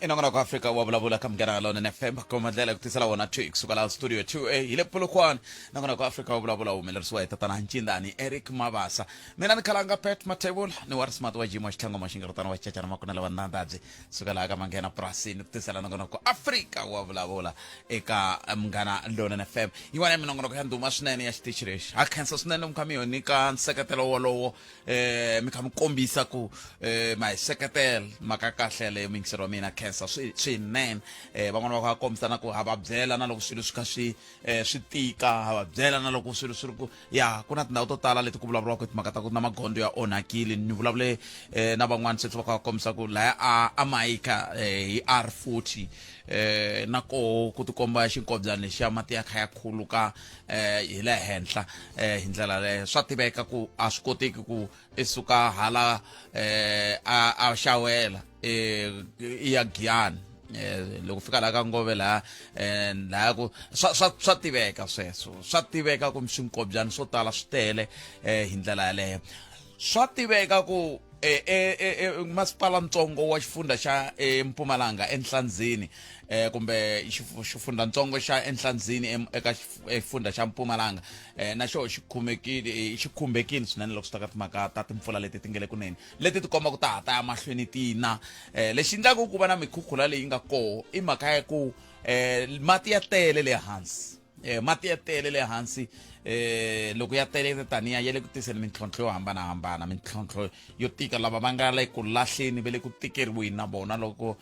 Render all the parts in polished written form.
inongona kwa Afrika wabulabula kamgana lona NFM komadlela kutisala wona 2 kusuka la studio 2A ile polokwan nongona kwa Afrika wabulabula umelersuwa itatana nchindani Eric Mabasa mina nikalanga pet matable ni warsmat wa jimo shtango mashingartana wa chacha na makuna la wandandaji suka la kamangena prasi kutisala nongona kwa Afrika wabulabula eka mgana lona NFM iwana nongona kwa handu masnene ya stichirish akansa snene mkamio nika sekatelo wolo mikamkombisa ku my sekatel makakahlele mingsero mina cancer swinene van'wana va kombisana ku hava byela na loko swilo swi kha swi tika hava byela na loko swilo swi ri ku ya ku na tindhawu to tala leti ku vulavuriwaka timhaka ta ku na magondo ya onhakile ni vulavule na van'wana se va kombisa ku laya a mayika hi R40 nako ku tikomba xinkobyana lexi ya mati ya kha ya khuluka hi le henhla hi ndlela leyo swa tiveka ku a swi koteki ku isuka hala a xawela ya Giyani loko fika la ka ngove la ku swa tiveka sweswo swa tiveka ku swinkobyana swo tala swi tele hi ndlela yaleyo swa tiveka ku masipala ntsongo wa xifundza xa Mpumalanga eNhlanzini kumbe xifundza ntsongo xa eNhlanzini eka xifundza xa Mpumalanga na xo xikhumbekile swinene loko swi ta ka timhaka ta timpfula leti ti ngele kunene leti ti komba ku ta ya mahlweni tina lexi endlaku ku va na mikhukhula leyi nga koho i mhaka ya ku mati ya tele le hansi mati ya tele le hansi loko ya tele taniya ya le ku tiseni mintlhontlho yo hambanahambana mintlhontlho yo tika lava va nga le ku lahleni va le ku tikeriweni na vona loko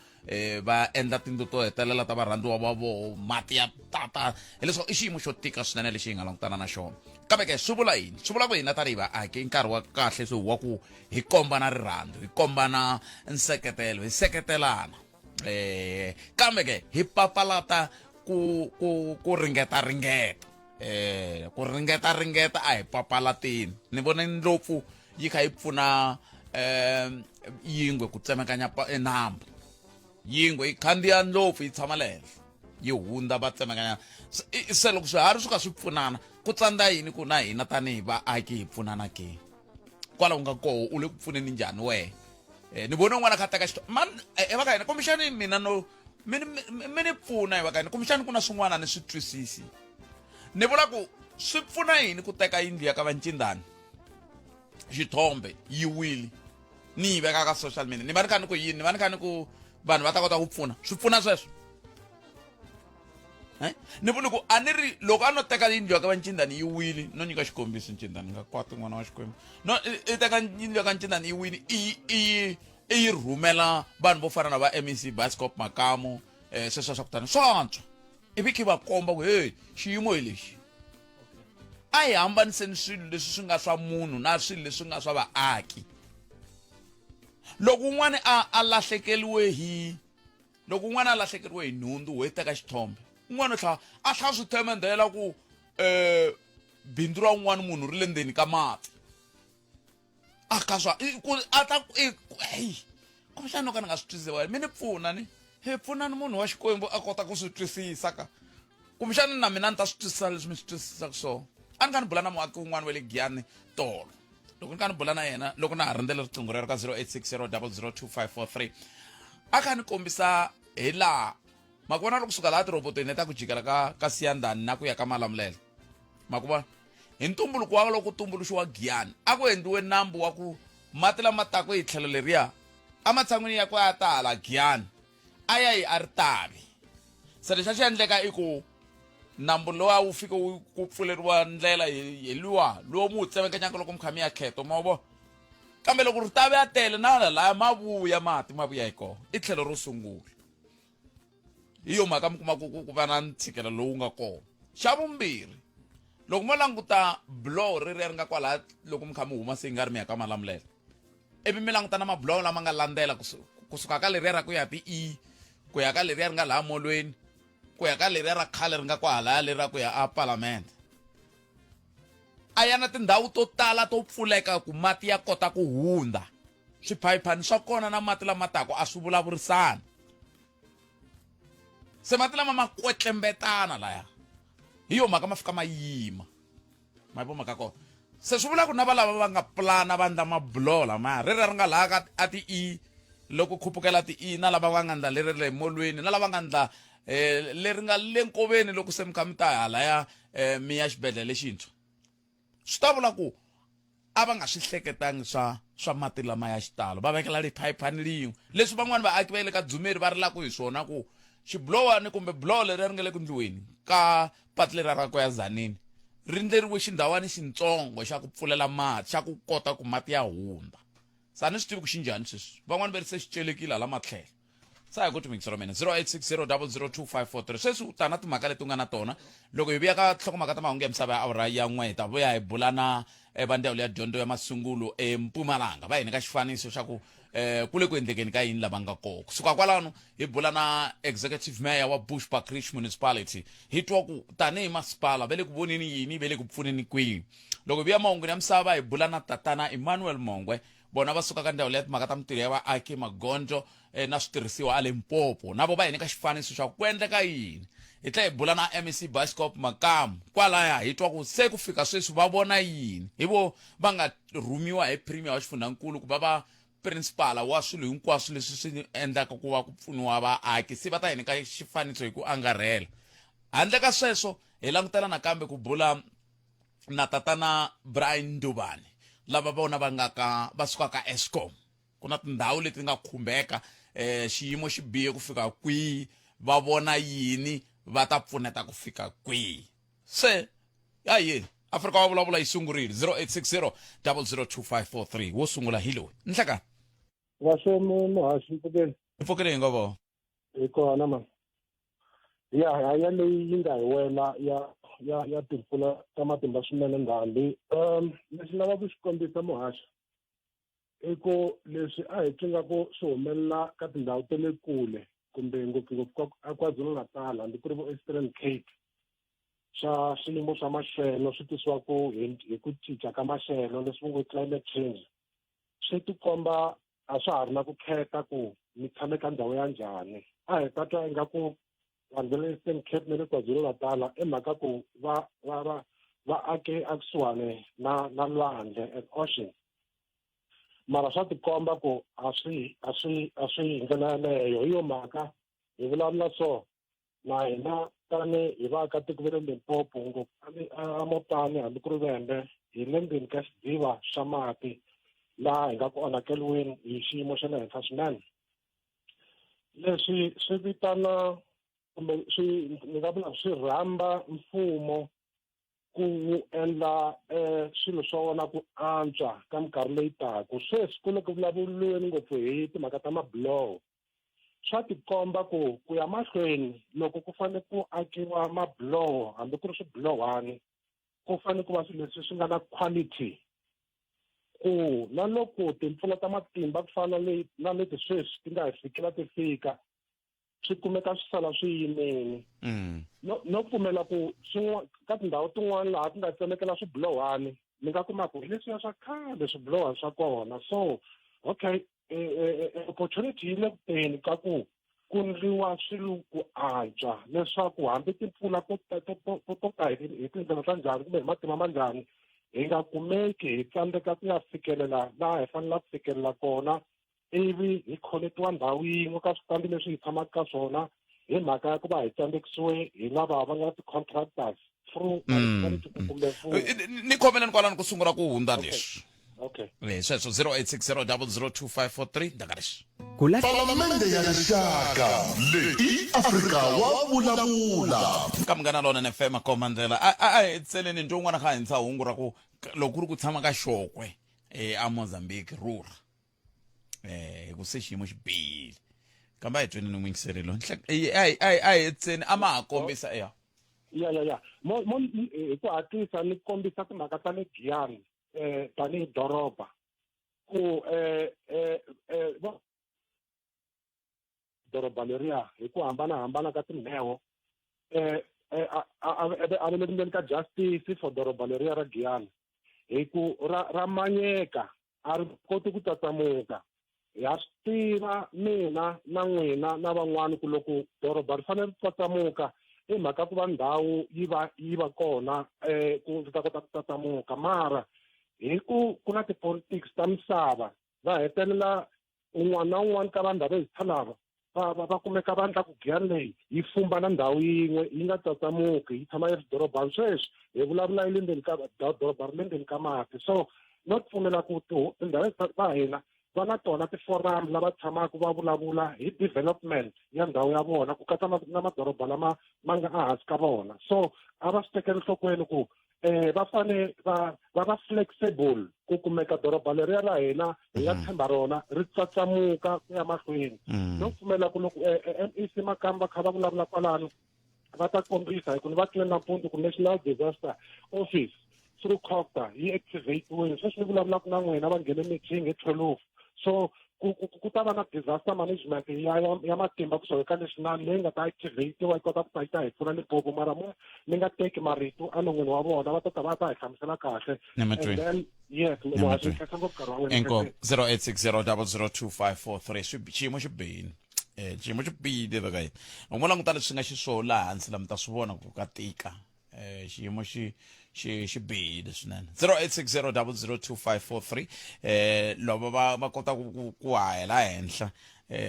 va endla tindlu to hetelela ta varhandziwa va vo mati ya tata hileswaku i xiyimo xo tika swinene lexi hi nga langutana na xona kambe ke swi vula yini swi vula ku hina tanihi vaaki i nkarhi wa kahle swi wa ku hi kombana rirhandzu hi kombana nseketelo hi seketelana kambe ke hi papalata ku ringeta ku ringeta a hi papalatini ni vona ndlopfu yi kha yi pfuna yingwe ku tsemekanya nambu yingwe yi khandziya ndlopfu yi tshama le henhla yi hundza va tsemekanya se loko swiharhi swi kha swi pfunana ku tsandza yini ku na hina tanihi vaaki hi pfunana ke kwalaho nga koho u le ku pfuneni njhani wehe ni vone un'wana kha teka va ka hina kumbexani mina no mini pfuna hi va ka hina kumbexani ku na swin'wana ni swi twisisi ni vula ku swi pfuna yini ku teka yindlu ya ka Vancindani xithombe yi wile ni yi veka ka social media ni va ni kha ni ku yini ni va ni kha ni ku vanhu va ta kota ku pfuna swi pfuna sweswo ni vuli ku a ni ri loko a no teka yindlu ya ka Vancindani yi wile no nyika xikombiso Ncindani nga kwati n'wana wa Xikwembu no i teka yindlu ya ka Ncindani yi wile i yi rhumela vanhu vo fana na va MEC Bascop Makamo sweswo swa ku tani swantswa ivi khi va komba ku hey xiyimo hi lexi a hi hambaniseni swilo leswi swi nga swa munhu na swilo leswi nga swa vaaki loko un'wana a lahlekeriwe hi nhundzu wo teka xithombe un'wana a tlha swi themendhela ku bindzu ra un'wana munhu ri le ndzeni ka mati a ka swa a ta hey kumbexani loko ni nga swi twisisi mi ni pfuna ni hi pfunani munhu wa Xikwembu a kota ku swi twisisa ka kumbexani na mina ni ta swi twisisa leswi mi swi twisisaka swona a ni kha ni bula na muaki wun'wana wa le Giyani tolo loko ni kha ni bula na yena loko na ha rindzele riqingho rero ka 0860002543 a kha ni kombisa hi laha makuvona loko kusuka laha tirobotweni leta ku jikela ka Siyandhani na ku ya ka Malamulele makuvona hi ntumbuluko wa loko tumbuluxiwa Giyani a ku endliwe nambu wa ku mati lama tako hi tlhelo leriya a matshan'wini ya ku ya tala Giyani a ya hi a ri tali se lexi a xi endleka i ku nambu lowa wu fika ku pfuleriwa ndlela hi luwa lowu mu wu tsemekanyaka loko mi kha mi ya kheto ma vo kambe loko ri tave ya tele na laya ma vuya hi kona i tlhelo ro sungula hi yo mhaka mi kuma ku va na ntshikelelo lowu nga kona xa vumbirhi loko mo languta buloho ri nga kwala loko mi kha mi huma se yi nga ri mi ya ka Malamulele ivi mi languta na mabuloho lama nga landzela kusuka ka leriya ra ku ya ti ku ya ka leriya ri nga laha molweni ku ya ka leriya ra khale ri nga kwahalaya leri ra ku ya a Palamende a ya na tindhawu to tala to pfuleka ku mati ya kota ku hundza swiphayiphani swa kona na mati lama tako a swi vulavurisani se mati lama ma kwetlembetana laya hi yo mhaka ma fika ma yima ma vo mhaka kona se swi vula ku na valava va nga plana va ndla mabuloho lamaya ri nga laha a ti loko khupukela ti na lava va nga ndla leri le molweni na lava nga ndla leri nga le nkoveni loko se mi kha mi ta hala ya mi ya xibedhlele lexintshwa swi ta vula ku a va nga swi hleketangi swa mati lama ya xitalo va vekela phayipani rin'we leswi van'wani vaaki va le ka Dzumeri va rilaka hi swona ku xiblowani kumbe blowo leri ri nga le ku ndliweni ka patu leri ra ko ya Zanini ri ndleriwe xindhawani xintsongo xa ku pfulela mati xa ku kota ku mati ya hundza sa ni swi tivi ku xi njhani sweswi van'wani va ri se xi celekile hala matlhelo sa hi ku timikiselo mina 0860002543 sweswi u ta na timhaka leti u nga na tona loko hi vuya ka nhlokomhaka ta mahungu ya misava ya awura ya n'we hi ta vuya hi bula na va ndzawulo ya dyondzo ya masungulo eMpumalanga va hi nyika xifaniso xa ku ku le ku endlekeni ka yini lava nga kona kusuka kwalano hi bula na executive mayor wa Bushbuckridge municipality hi twa ku tanihi masipala va le ku voneni yini va le ku pfuneni kwihi loko hi vuya mahunguni ya misava hi bula na tatana Emmanuel Mongwe bona va suka ka ndzawulo ya timhaka ta mitirho ya vaaki magondzo na switirhisiwa a Limpopo na vo va hi nyika xifaniso xa ku endleka yini hi tlhela hi bula na MEC Biskop Makamu kwalaya hi twa ku se ku fika sweswi va vona yini hi vo va nga rhumiwa hi premier wa xifundzankulu ku va principal wa swilo hinkwaswo leswi swi endlaka ku va ku pfuniwa vaaki se va ta hi nyika xifaniso hi ku angarhela handle ka sweswo hi langutela nakambe ku bula na tatana Brian Dubane lava vona va sukaka Eskom ku na tindhawu leti nga khumbeka xiyimo xi bihe ku fika kwihi va vona yini va ta pfuneta ku fika kwihi se ya yini Afrika wa vulavula yi sungurile 0860002543 wo sungula hi loyi nhlekani Wasemu muhashi mpfukeni hi ngovo hi kona ma ya leyi yi nga hi wena ya timpfula ta matimba swinene ndhambi lexi lava ku xi kombisa muhashi i ku leswi a hi tlingaku swi humelela ka tindhawu ta le kule kumbe ngopfungopfu a KwaZulu-Natal hambi ku ri vo Eastern Cape swa swiyimo swa maxelo swi tisiwaku hi ku cinca ka maxelo leswi ngo climate change swi tikomba a swa ha ri na ku khetha ku mi tshame ka ndhawu ya njhani a hi ta twa ingaku vanhu va le Eastern Cape na le KwaZulu-Natal mhaka ku va ake ekusuhani na lwandle and ocean mara swa tikomba ku a swi hi ndlela yaleyo hi yo mhaka hi vulavula so na hina tani hi vaakatiko va le Limpopo ngopfu Mopani hambi ku ri Vhembe hi le ndzeni ka xidziva xa mati laha hi nga ku onhakeliweni hi xiyimo xa le henhla swinene leswi swi vitana kumbe ni nga vula swi rhamba mfumo ku endla swilo swa wona ku antswa ka minkarhi leyi taka sweswi ku le ku vulavuriweni ngopfu hi timhaka ta mabiloho swa tikomba ku ya mahlweni loko ku fanele ku akiwa mabiloho hambi ku ri swibilohani ku fanele ku va swilo leswi swi nga na quality ku na loko timpfula ta matimba ku fana na leti sweswi ti nga hi fikela ti fika swi kumeka swi sala swi yimeni no pfumela ku ka tindhawu tin'wana laha ti nga tsemekela swibilohani mi nga kuma ku hi leswiya swa khale swibilohani swa kona so okay opportunity yi le ku teni ka ku ndliwa swilo ku antswa leswaku hambi timpfula to ta hi tindlela ta njhani kumbe hi matimba ma njhani hi nga kumeki hi tsandzeka ku ya fikelela laha hi fanela ku fikelela kona ivi hi khonetiwa ndhawu yin'we ka switandi leswi hi tshamaka ka swona hi mhaka ya ku va hi tsandzekisiwe hi lava va nga ti-contractors through kumbe ni khomeleni kwalano ku sungula ku hundza leswi okay sweswo 0860002543 ndaka leswi Palamende ya rixaka leyi Afrika wa vulavula ka munghana lona FM Komandlela a hi tseleni nto un'wana kha hintsa hungu ra ku loko ku ri ku tshama ka xokwe a Mozambique Rura ku se xiyimo xi bihile kambe a hi tweni ni n'wingiselelo a hi tseni a ma ha kombisa ya mo hi ku hatlisa ni kombisa timhaka ta le Giyani tanihi doroba ku doroba leriya hi ku hambanahambana ka timheho a ve le ndzeni ka justice for doroba leriya ra Giyani hi ku ra manyeka a ri koti ku tsatsamuka ya swi tiva mina na n'wina na van'wani ku loko doroba ri fanele ri tsatsamuka hi mhaka ku va ndhawu yi va kona ku ri ta kota ku tsatsamuka mara hi ku na ti-politics ta misava va hetelela un'wana na un'wana ka vanhu lava hi tshamaka va kumeka vandla ku giyani leyi yi fumba na ndhawu yin'we yi nga tsatsamuki yi tshama edorobani sweswi hi vulavula yi le ndzeni ka doroba ri le ndzeni ka mati so no pfumela ku tindhawu ta hina va na tona tiforum lava tshamaka va vulavula hi development ya ndhawu ya vona ku katsa na madoroba lama ma nga ehansi ka vona so a va swi tekeli nhlokweni ku va fane va flexible ku kumeka doroba leriya ra hina hi nga tshemba rona ri tsatsamuka ku ya mahlweni no pfumela ku loko MEC Makamba kha va vulavula kwalano va ta kombisa hi ku ni va tlele nampundzu ku National Disaster Office through COGTA yi activate-iwile sweswi ni vulavulaka na n'wina va nghene meeting hi 12 so ku ta va na disaster management ya matimba kusuka ka national leyi nga ta activate-iwa yi kota ku ta yi ta hi pfuna Limpopo mara ni nga teki marito enon'wini wa vona va ta hi hlamusela kahle and then yes muhasihlensa ngopfu nkarhi wa wena enko 0860 xiyimo xi bihini xiyimo xi bihile veka yini u ngo languta leswi nga xiswo laha hansi la mi ta swi vona ku ka tika xiyimo xi bihile swinene 0860 loko va kota ku hayela henhla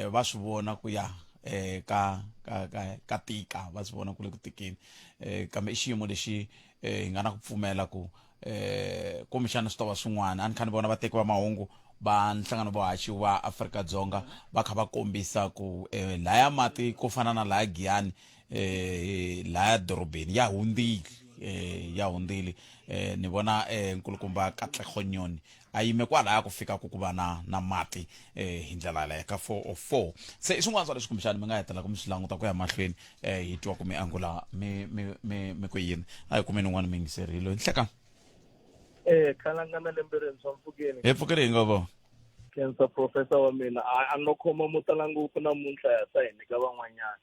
va swi vona ku ya ka tika va swi vona ku le ku tikeni kambe i xiyimo lexi hi nga na ku pfumela ku kumbexana swi tova swin'wana a ni kha ni vona vateki va mahungu va nhlangano vahaxi wa Afrika-Dzonga va kha va kombisa ku laya mati ku fana na laya Giyani laya dorobeni ya hundzile ni vona nkulukumba Katlego Nyoni a yime kwalaya ku fika ku va na mati hi ndlela leyo ka 404 se i swin'wana swa leswi kumbexana mi nga hetela ku mi swi languta ku ya mahlweni hi twa ku mi angula mi ku yini a hi kumeni n'wana mi yingiserile nhleka khalangana lembe rentshwa Mfukeni hi Mfukeni ngovo kensa professor wa mina a no khoma mo tala ngopfu namuntlha ya sa hina ka van'wanyana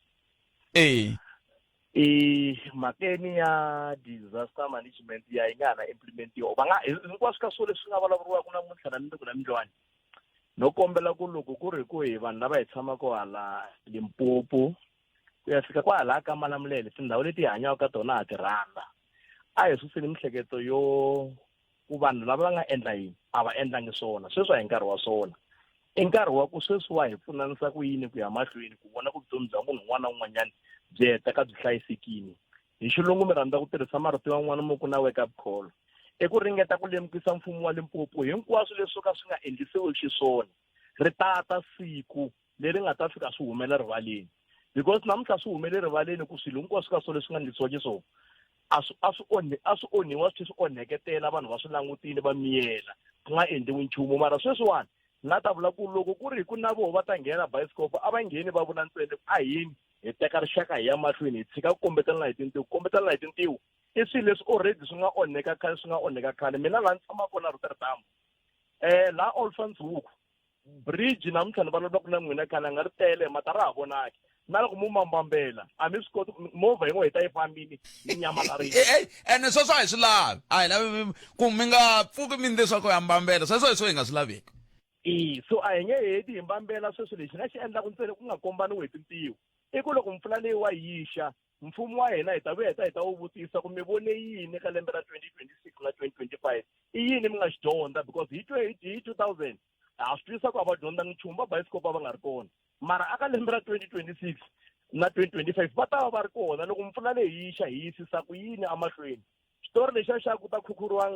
makeni ya disaster management ya yi nga na implementiwa va nga hinkwaswo ka swilo leswi nga vulavuriwaka namuntlha na mindzuku na mindlwani no kombela ku loko ku ri ku hi vanhu lava hi tshamaka hala Limpopo ku ya fika kwahala ka Malamulele tindhawu leti hi hanyaka ka tona ha ti rhandza a hi suseni mihleketo yo ku vanhu lava va nga endla yini a va endlangi swona sweswi a hi nkarhi wa swona i nkarhi wa ku sweswi wa hi pfunanisa ku yini ku ya mahlweni ku vona ku vutomi bya munhu un'wana na un'wanyana byi heta ka byi hlayisekile hi xilungu mi rhandza ku tirhisa marito yan'wana mo ku na wake up call i ku ringeta ku lemukisa mfumo wa Limpopo hinkwaswo leswi ka swi nga endlisiwi xiswona ri tata siku leri nga ta fika swi humela rivaleni because namuntlha swi humele rivaleni ku swilo hinkwaswo ka swilo leswi nga endlisiwa xiswona a swi onhiwa swi onheketela vanhu va swi langutile va miyela ku nga endliwi nchumu mara sweswiwani na ta vula ku loko ku ri ku na voho va ta nghena bioscope a va ngheni va vula ntsena a hini hi teka rixaka hi ya mahlweni hi tshika ku kombetana hi tintiho i swilo leswi already swi nga onheka khale mina laha ni tshamaka na Rotterdam laha Olifants-Hoek bridge namuntlha ni vulavulaka na n'wina khale a nga ri tele mata ra ha vonaki na loko mu mambambela a mi swi koti movha yin'we hi ta yi fambini yi nyamalarile ene sweswo a hi swi lavi a hi lavi ku mi nga pfuki mi ndle swa ku ya mbambela sweswo hi swo hi nga swi laveki so a hi nge heti hi mbambela sweswo lexi nga xi endlaku ntsena ku nga kombaniwi hi tintiho i ku loko mpfula leyi wa yixa mfumo wa hina hi ta vuya hi ta wu vutisa ku mi vone yini ka lembe ra 2026 na 2025 i yini mi nga xi dyondza because hi 2000 ha swi twisa ku a va dyondza nchumu va bioscope va nga ri kona mara aka lembe ra 2026 na 2025 va ta va ri kona loko mpfula leyi yixa hi yisisa ku yini amahlweni xitori lexa xa ku ta khukhuriwa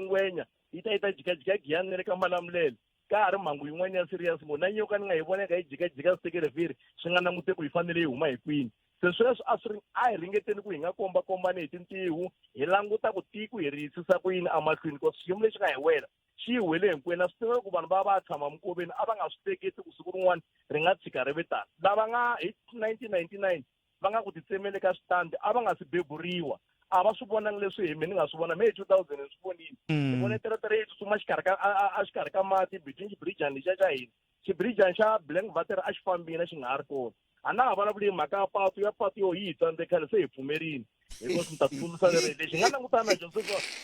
ngwenya yi ta jikajika Giyani ni le ka Malamulele ka ha ri mhangu yin'wana ya serious mo na nyoka ni nga yi vonaka hi jikajika switekele swi nga langute ku yi fanele yi huma hi kwini se sweswo a hi ringeteni ku hi nga kombakombani hi tintiho hi languta ku tiko hi ri yisisa ku yini amahlweni because xiyimo lexi nga hi wela xi hi wele hinkwenu na swi tiva ku vanhu va tshama minkoveni a va nga swi teketi ku siku rin'wana ri nga tshika ri vitana lava nga hi 1999 va nga ku titsemele ka switandi a va nga si beburiwa a va swi vonangi leswi hi mi ni nga swi vona me hi 2000 ni swi vonile ni vone teretere yi tsutsuma xikarhi ka mati between xibrijani lexiya xa hina xibrijani xa Blankwater a xi fambile xi nga ha ri kona a na ha vulavuli hi mhaka ya patu yo hi tsandzekale se hi pfumerini because ni ta tsundzusa lexi nga langutana na xo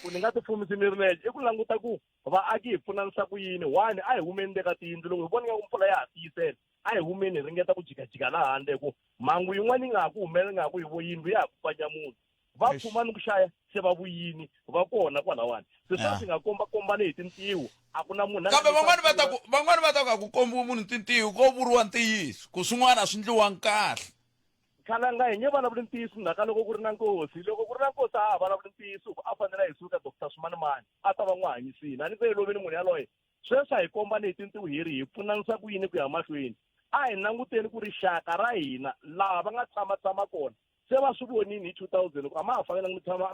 ku ni nga ti fumisi ni ri nexe i ku languta ku vaaki hi pfunanisa ku yini one a hi humeni le ka tiyindlu loko hi voni nga ku mpfula ya ha tiyisela a hi humeni hi ringeta ku jikajika laha handle ku mhangu yin'wana yi nga ha ku humelela nga ha ku hi vo yindlu ya ha ku pfanya munhu va pfuma ni ku xaya se va vuyini va kona kwalawani se swa swi nga kombani hi tintiho a ku na munhu kambe van'wani va ta ku a ku kombiwa munhu tintiho ko vuriwa ntiyiso ku swin'wana a swi endliwanga kahle khalanga hi nge vulavuli ntiyiso mhaka loko ku ri na nkosi loko ku ri na nkosi a vulavuli ntiyiso a fanele hi suka Dr. Smanimani a ta va n'wi hanyisini a ni se loveni munhu yaloye sweswi a hi kombani hi tintiho hi pfunanisa ku yini ku ya mahlweni a hi languteni ku rixaka ra hina laha va nga tshama kona se va swi vonini hi 2000 a ma ha fanelanga mi tshama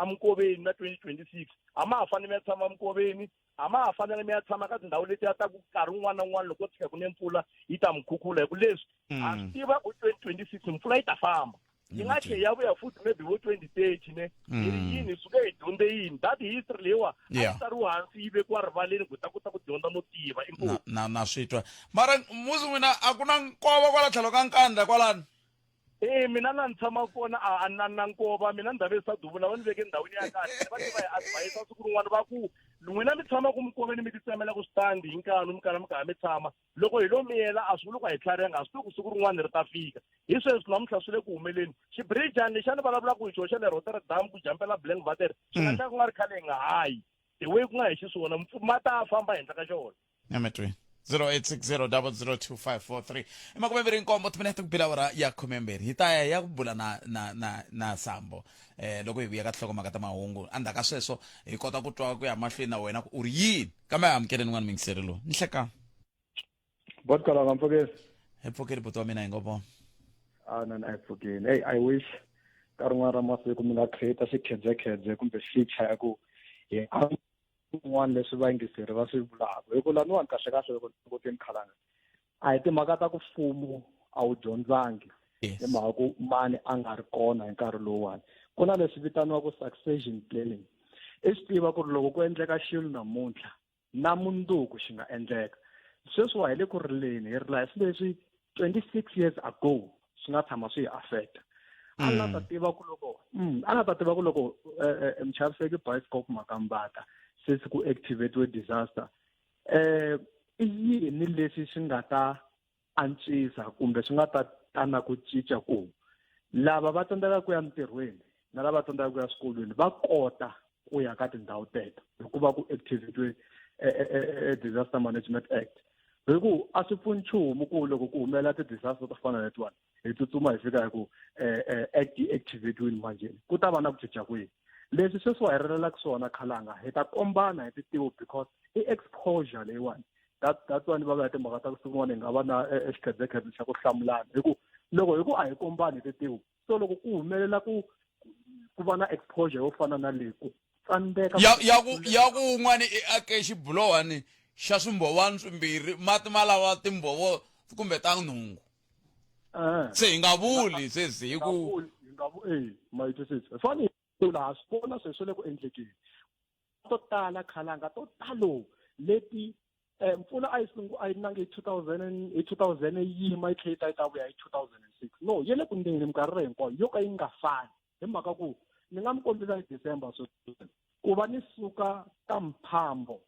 eminkoveni na 2026 a ma ha fanele mi ya tshama minkoveni a ma ha fanele mi ya tshama ka tindhawu leti ya ta ku nkarhi wun'wana na wun'wana loko tshika ku ne mpfula yi ta mi khukhula hi ku leswi a swi tiva ku 2026 mpfula yi ta famba yi nga tlhe ya vuya futhi maybe vo 2030 ne hi ri yini hi suke hi dyondze yini that history leyiwa a yi tsariwa hansi yi vekiwa rivaleni ku ta kota ku dyondza no tiva inkosi na swi twa mara muzi n'wina a ku na nkova kwala tlhelo ka nkandla kwalani mina na ni tshama kona a na nkova mina ni davesa duvula va ni veke ndhawini ya kahle va tiva hi advise siku rin'wana va ku n'wina mi tshama ku minkoveni mi titsemela ku switandi hi nkanu mi kala mi kha mi tshama loko hi lo miyela a swi vuli ku a hi tlharianga a swi tivi ku siku rin'wana ri ta fika hi sweswi namuntlha swi le ku humeleni xibrijani lexi a ni vulavulaka hi xona xa le Rotterdam ku jampela Blankwater swi nga tlhela ku nga ri khale hi nga hayi the way ku nga hi xiswona ma ta famba henhla ka xona Emetri 0860002543 makumembiri nkombo timinete ku bila awara ya 12 hi ta ya ku bula na Sambo loko hi vuya ka nhlokomhaka ta mahungu andaka sweswo hi kota ku twa ku ya mahlweni na wena ku u ri yini kambe amukeleni n'wana mingiseri lowu ni hleka Botkalanga Mfokezi. hi pfukeli buti wa mina hi ngopona Na hi pfukeni. Hey, I wish nkarhi n'wana ra masiku mi nga create xikhedzekhedze kumbe feature ya ku hi n'wana leswi va yingiseri va swi vulaka hi ku laniwani kahlekahle loko koteni khalanga a hi timhaka ta ku mfumo a wu dyondzangi hi mhaka ku mani a nga ri kona hi nkarhi lowuwani ku na leswi vitaniwaka succession planning i swi tiva ku ri loko ku endleka xilo namuntlha na mundzuku xi nga endleka sweswiwa hi le ku rileni hi rila hi swi leswi 26 years ago swi nga tshama swi hi affecta a nga ta tiva ku loko muchaviseki bioscope makambata se ku activate we disaster i yini leswi swi nga ta antswisa kumbe swi nga ta na ku cinca ku lava va tsandzeka ku ya mintirhweni na lava tsandzeka ku ya swikolweni va kota ku ya ka tindhawu teto hikuva ku activate disaster management act hi ku a swi pfuni nchumu ku loko ku humelela ti-disaster to fana letiwani hi tsutsuma hi fika hi ku act yi activate-wini manjeni ku ta va na ku cinca kwihi leswi sweswi wa hi relelaka swona khalanga hi ta kombana hi titiwo because i exposure leyiwani that's why ni va va ya timhaka ta ku swin'wana hi nga va na xikhedzekhedze xa ku hlamulana hi ku loko hi ku a hi kombani hi titiwo so loko ku humelela ku va na exposure yo fana na leyi ku tsandzeka ya ku un'wana i ake xibulohani xa swimbhovani swimbirhi mati ma lava timbhovo kumbe ta nhungu se hi nga vuli sweswi hi ku mayitwisisi fani laha swi vona sweswo le ku endlekeni to tala khalanga to talo leti mpfula a yi nange hi 2000 yi yima yi tlhela yi ta vuya hi 2006 no yi le ku ndeni minkarhi hinkwayo yo ka yi nga fani hi mhaka ku ni nga mi kombisa hi December ku va ni suka ka Mphambo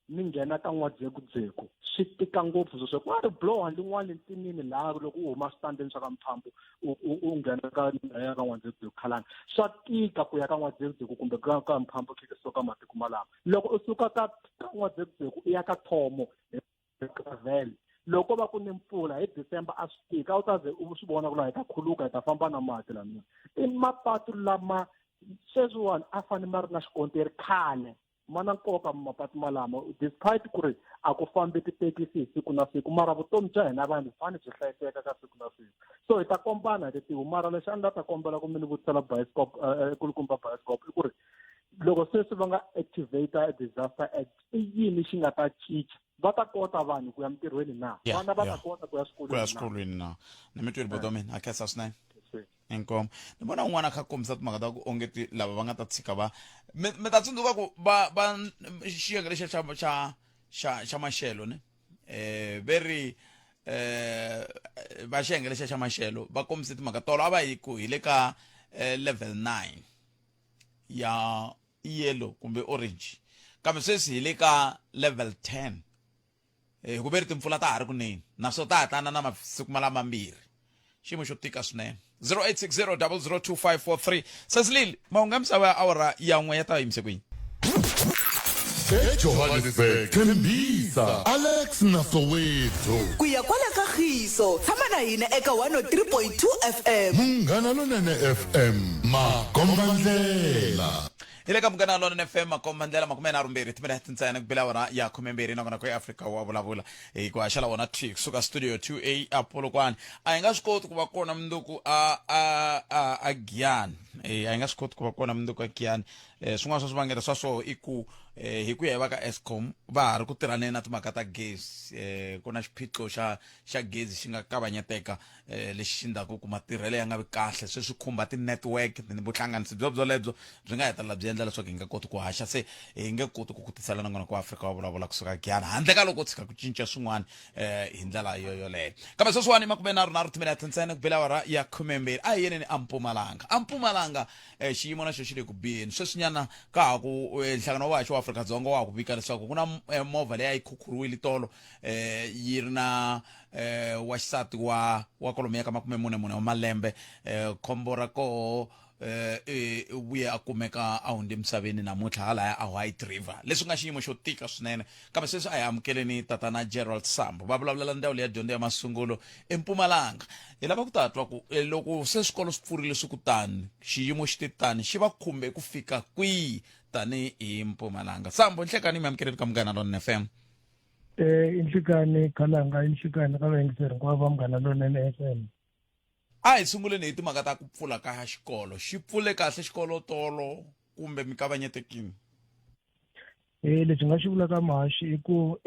ni nghena ka N'wadzekudzeko swi tika ngopfu sweswo ku nga ri blow handlin'wana ntinini laha loko u huma switandini swa ka Mphambo u nghena ka ya ka N'wadzekudzeko khalanga swa tika ku ya ka N'wadzekudzeko kumbe ka Mphambo tlhela suka matiko malama loko u suka ka N'wadzekudzeko u ya ka Thomo Valley loko va ku ni mpfula hi December a swi tika u ta ze u swi vona ku laha hi ta khuluka hi ta famba na mati lamiya i mapatu lama sweswiwani a fanele ma ri na xikontiri khale ma na nkoka mapatu malama despite ku ri a ku fambi tithekisi hi siku na siku mara vutomi bya hina vanhu fane byi hlayiseka ka siku na siku so hi ta kombana hi titiwo mara lexi a ni ta kombela ku mi ni vutisela bioscope kulukumba bioscope i ku ri loko sweswi va nga activate disaster act i yini xi nga ta cinca va ta kota vanhu ku ya mintirhweni na vana va ta kota ku ya swikolweni na ni mi twile bodomini a khensa swinene inkomo ni vona un'wana a kha kombisa timhaka ta ku ongeti lava va nga ta tshika va mi ta tsundzuka ku va xiyenge lexi xa maxelo ne veri va xiyenge lexi xa maxelo va kombise timhaka tolo a va hi ku hi le ka level 9 ya yellow kumbe orange kambe sweswi hi le ka level 10 ku veri timpfula ta ha ri kunene naswona ta ha tana na masiku malama mambirhi xiyimo xo tika swinene 0860002543 Sasilile maungamsawa awara yan'we ya ta yimise kwini eJohannesburg Thembisa Alex Nasowethu kuya kwala kagiso tshama na hina eka 103.2 FM Munghana Lonene FM Makombandlela ile ka Munghana Lonene FM Makombandlela makumenarumbiri timela tintsana kubela wara ya khumembiri nakona ku Africa wa vulavula ku ashala wona trick suka studio 2A Apollo kwan ayinga swikoti ku va kona mnduku a Giyani ayinga swikoti ku va kona mnduku a Giyani swin'wana swa swivangelo swa swo i ku hi ku ya va ka Eskom va ha ri ku tirhaneni na timhaka ta gezi ku na xiphiqo xa gezi xi nga kavanyeteka lexi xi ndlaku ku matirhelo ya nga vi kahle se swi khumba ti-network vuhlanganisi byelebyo byi nga hetelela byi endla leswaku hi nga koti ku haxa se hi nge koti ku kutisela na n'wana ku Afrika wa vulavula kusuka Giyani handle ka loko tshika ku cinca swin'wana hi ndlela yoyoleyo kambe sweswiwani makumenharunharhu timinete ntsena ku bela awara ya khumembiri a hi yeneni a Mpumalanga xiyimo na xo xi le ku biheni sweswinyana ka ha ku nhlangano wa haxa wa Afrika-Dzonga wa ku vika leswaku ku na movha leyi a yi khukhuriwile tolo yi ri na wa xisati wa kolomo ka 44 wa malembe khombo ra koho vuye a kumeka a hundze emisaveni namuntlha halaya a White River leswi nga xiyimo xo tika swinene kambe sweswi a hi amukeleni tatana Gerald Sambo va vulavulela ndhawu leyi ya dyondzo ya masungulo eMpumalanga hi lava ku ta twa ku loko se swikolo swi pfurile swi kutani xiyimo xi titani xi va khumbe ku fika kwihi tani hi Mpumalanga Sambo nhlekani mi amukeleni ka Munghana Lonene FM inhlikani khalanga inhlikani ka vayingiseri hinkwavo va Munghana Lonene FM a hi sunguleni hi timhaka ta ku pfula ka xikolo xi pfule kahle xikolo tolo kumbe mi kavanyetekini leswi nga xi vulaka mahaxi i ku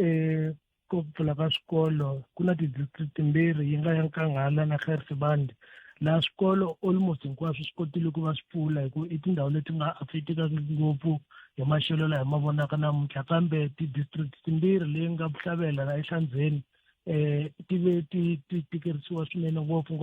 ku pfula ka swikolo ku na ti-district timbirhi yi nga ya Nkangala na Geringsband laha swikolo almost hinkwaswo swi kotile ku va swi pfula hi ku i tindhawu leti nga affecteka ngopfu hi maxelo laha hi ma vonaka namuntlha kambe ti-district timbirhi leyi nga Vuhlavela na eHlandzeni ti ve ti tikirisiwa swinene ngopfu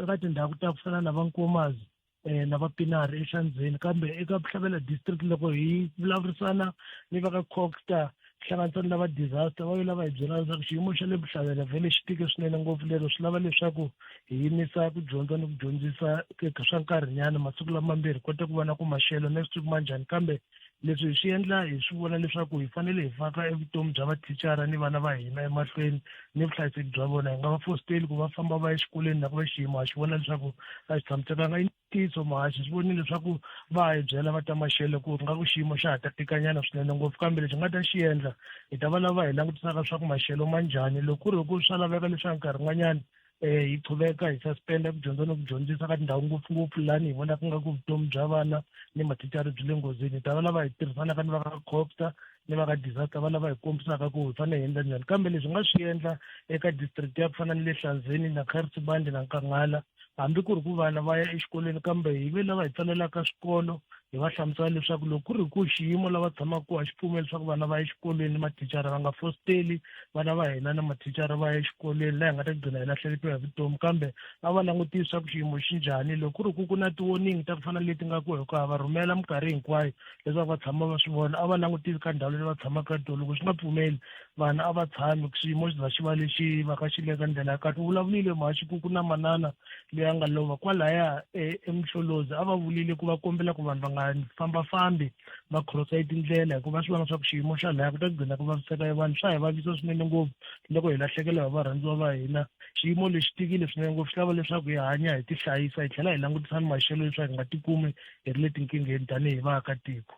eka tindhawu ta ku fana na Vankomazi na Vapinari eHlandzeni kambe eka Vuhlavela district loko hi vulavurisana ni va ka Cockstar hlanganisana lava disaster va lava hi byela leswaku xiyimo xa le Vuhlavela vhele xi tike swinene ngopfu lero swi lava leswaku hi yimisa ku dyondza ni ku dyondzisa swa nkarhinyana masiku lamambirhi kota ku va na ku maxelo next week manjhani kambe leswi hi swi endla hi swi vona leswaku hi fanele hi faka evutomi bya vathicara ni vana va hina emahlweni ni vuhlayiseki bya vona hi nga va fosteli ku va famba va ya exikolweni na ku va xiyimo ha xi vona leswaku a xi tshamisekanga i ntiyiso mahaxi swi vonile leswaku va hi byela va ta maxelo ku nga ku xiyimo xa ha ta tikanyana swinene ngopfu kambe lexi nga ta xi endla hi ta va lava hi langutisaka swa ku maxelo ma njhani loko ku ri ku swa laveka leswaku nkarhi n'wanyana hi qhubeka hi suspenda ku dyondza ni ku dyondzisa ka tindhawu ngopfungopfu lani hi vonaka nga ku vutomi bya vana ni mathicara byi le nghozini hi ta va lava hi tirhisanaka ni va ka Cockstar ni va ka disaster va lava hi kombisaka ku hi fanele hi endla njhani kambe leswi nga swi endla eka district ya ku fana ni le Hlandzeni na Geringsband na Nkangala hambi ku ri ku vana va ya exikolweni kambe hi ve lava hi tsalelaka swikolo hi va hlamusela leswaku loko ku ri ku xiyimo lava tshamaka a xi pfumeli leswaku vana va ya exikolweni mathicara va nga fosteli vana va hina na mathicara va ya exikolweni laha hi nga ta gcina hi lahlekeriwa hi vutomi kambe a va langutisa ku xiyimo xi njhani loko ku ri ku na ti-warning ta ku fana leti nga ku hi ku va rhumela minkarhi hinkwayo leswaku va tshama va swi vona a va langutisi ka ndhawu leyi va tshamaka tolo loko swi nga pfumeli vana a va tshami xiyimo xi za xi va lexi va ka xi le ka ndlela ya kahle vulavulile mahaxi ku na manana leyi a nga lova kwalaya eMhlolozi a va vulile ku va kombela ku vanhu va nga fambafambi va crossa tindlela hikuva swi vona swa ku xiyimo xa laya ku ta gcina ku vaviseka vanhu swa hi vavisa swinene ngopfu loko hi lahlekela hi varhandziwa va hina xiyimo lexi tikile swinene ngopfu swi lava leswaku hi hanya hi tihlayisa hi tlhela hi langutisa ni maxelo leswaku hi nga tikumi hi ri le tinkingheni tanihi vaakatiko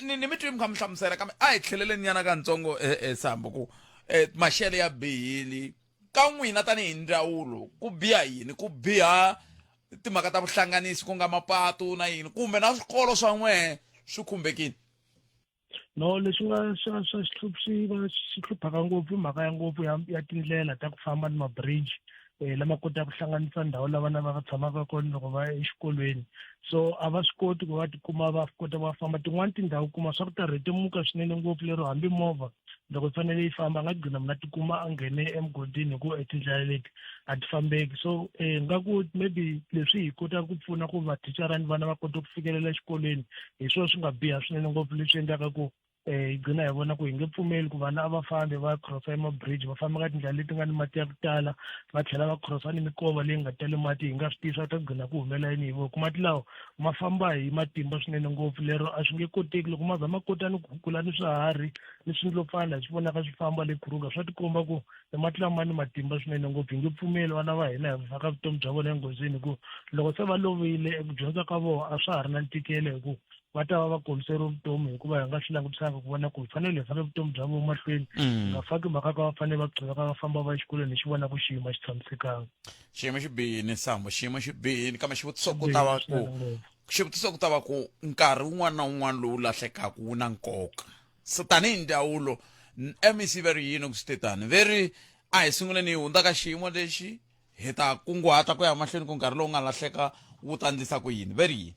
ni mi twi mi kha mi hlamusela kambe a hi tlheleleni nyana ka ntsongo Sambo ku maxelo ya bihile ka n'wina tanihi ndzawulo ku biha yini ku biha timhaka ta vuhlanganisi ku nga mapatu na yini kumbe na swikolo swa n'wehe swi khumbekile no leswi nga swi hluphaka ngopfu mhaka ya ngopfu ya tindlela ta ku famba ni mabridge lama kotaka ku hlanganisa ndhawu la vana va tshamaka kona loko va ya exikolweni so a va swi koti ku va tikuma va kota va famba tin'wani tindhawu kuma swa ku ta rhetemuka swinene ngopfu lero hambi movha loko yi fanele yi famba a nga gcina mina tikuma a nghene emugodini hi ku etindlela leti a ti fambeki so ngaku maybe leswi hi kotaka ku pfuna ku vathicara ni vana va kota ku fikelela exikolweni hi swona swi nga biha swinene ngopfu leswi endlaka ku igcina yabona ku hi nge pfumeli ku vana a va fambi va crossa emabridge va famba ka tindlela leti nga ni mati ya ku tala va tlhela va crossa ni mikova leyi nga tale mati hi nga swi tivi swa ta gcina ku humela yini hi voko mati lawa ma famba hi matimba swinene ngopfu lero a swi nge koteki loko ma za ma kota ni ku kula ni swiharhi ni swindlopfana hi swi vonaka swi famba le Kruger swa tikomba ku mati lama ni matimba swinene ngopfu hi nge pfumeli vana va hina hi faka vutomi bya vona enghozini hi ku loko se va lovile eku dyondza ka vona a swa ha ri na ntikelo hi ku va ta va va komiseriwe vutomi hikuva hi nga swi langutisanga ku vona ku hi fanele hi faka vutomi bya vona mahlweni hi nga faki mhaka ka va fanele va qhuveka va famba va exikolweni hi xi vona ku xiyimo a xi tshamisekanga xiyimo xi bihini Sambo xiyimo xi bihini kambe xivutiso ku ta va ku nkarhi wun'wana na wun'wana lowu lahlekaka wu na nkoka so tanihi ndzawulo MEC va ri yini ku swi tani veri a hi sunguleni hi hundza ka xiyimo lexi hi ta kunguhata ku ya mahlweni ku nkarhi lowu nga lahleka wu ta endlisa ku yini veri yini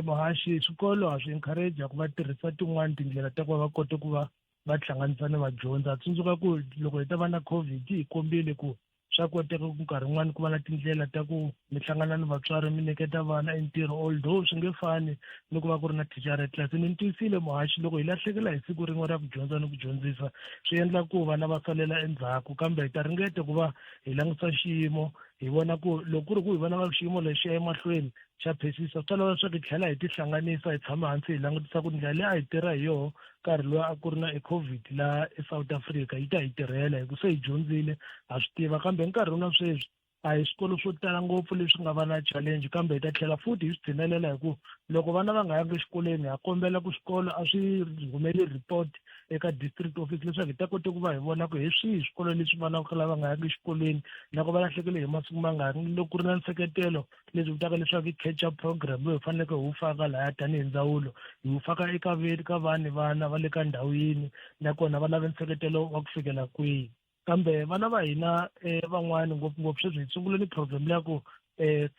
muhaxi swikolo a swi encourage ku va tirhisa tin'wani tindlela ta ku va kota ku va va hlanganisa ni vadyondzi a tsundzuka ku loko hi ta va na COVID hi kombile ku swa koteka ku nkarhi wun'wani ku va na tindlela ta ku mi hlangana ni vatswari mi nyiketa vana entirho although swi nge fani ni ku va ku ri na thichara etlilasini ni tiyisile muhaxi loko hi lahlekela hi siku rin'we ra ku dyondza ni ku dyondzisa swi endla ku vana va salela endzhaku kambe hi ta ringeta ku va hi langutisa xiyimo hi vona ku loko ku ri ku hi vona va xiyimo lexi ya emahlweni xa phesisa swi ta lava leswaku hi tlhela hi tihlanganisa hi tshama hansi hi langutisa ku ndlela leyi a hi tirha hi yoho nkarhi loyi a ku ri na COVID laha eSouth Africa yi ta hi tirhela hi ku se hi dyondzile ha swi tiva kambe nkarhi na sweswi a hi swikolo swo tala ngopfu leswi nga va na challenge kambe hi ta tlhela futhi hi swi tshinelela hi ku loko vana va nga yangi exikolweni ha kombela ku xikolo a swi humeli report eka district office leswaku hi ta kota ku va hi vona ku hi swihi swikolo leswi vana lava nga yangi exikolweni loko va lahlekele hi masiku ma nga ri loko ku ri na nseketelo leswi vitaka leswaku i catch up program loyi hi faneleke hi wu faka lahaya tanihi ndzawulo hi wu faka eka vana va le ka ndhawu yini nakona va lava nseketelo wa ku fikela kwihi kambe vana va hina van'wani ngopfungopfu sweswi hi sungule ni program leya ku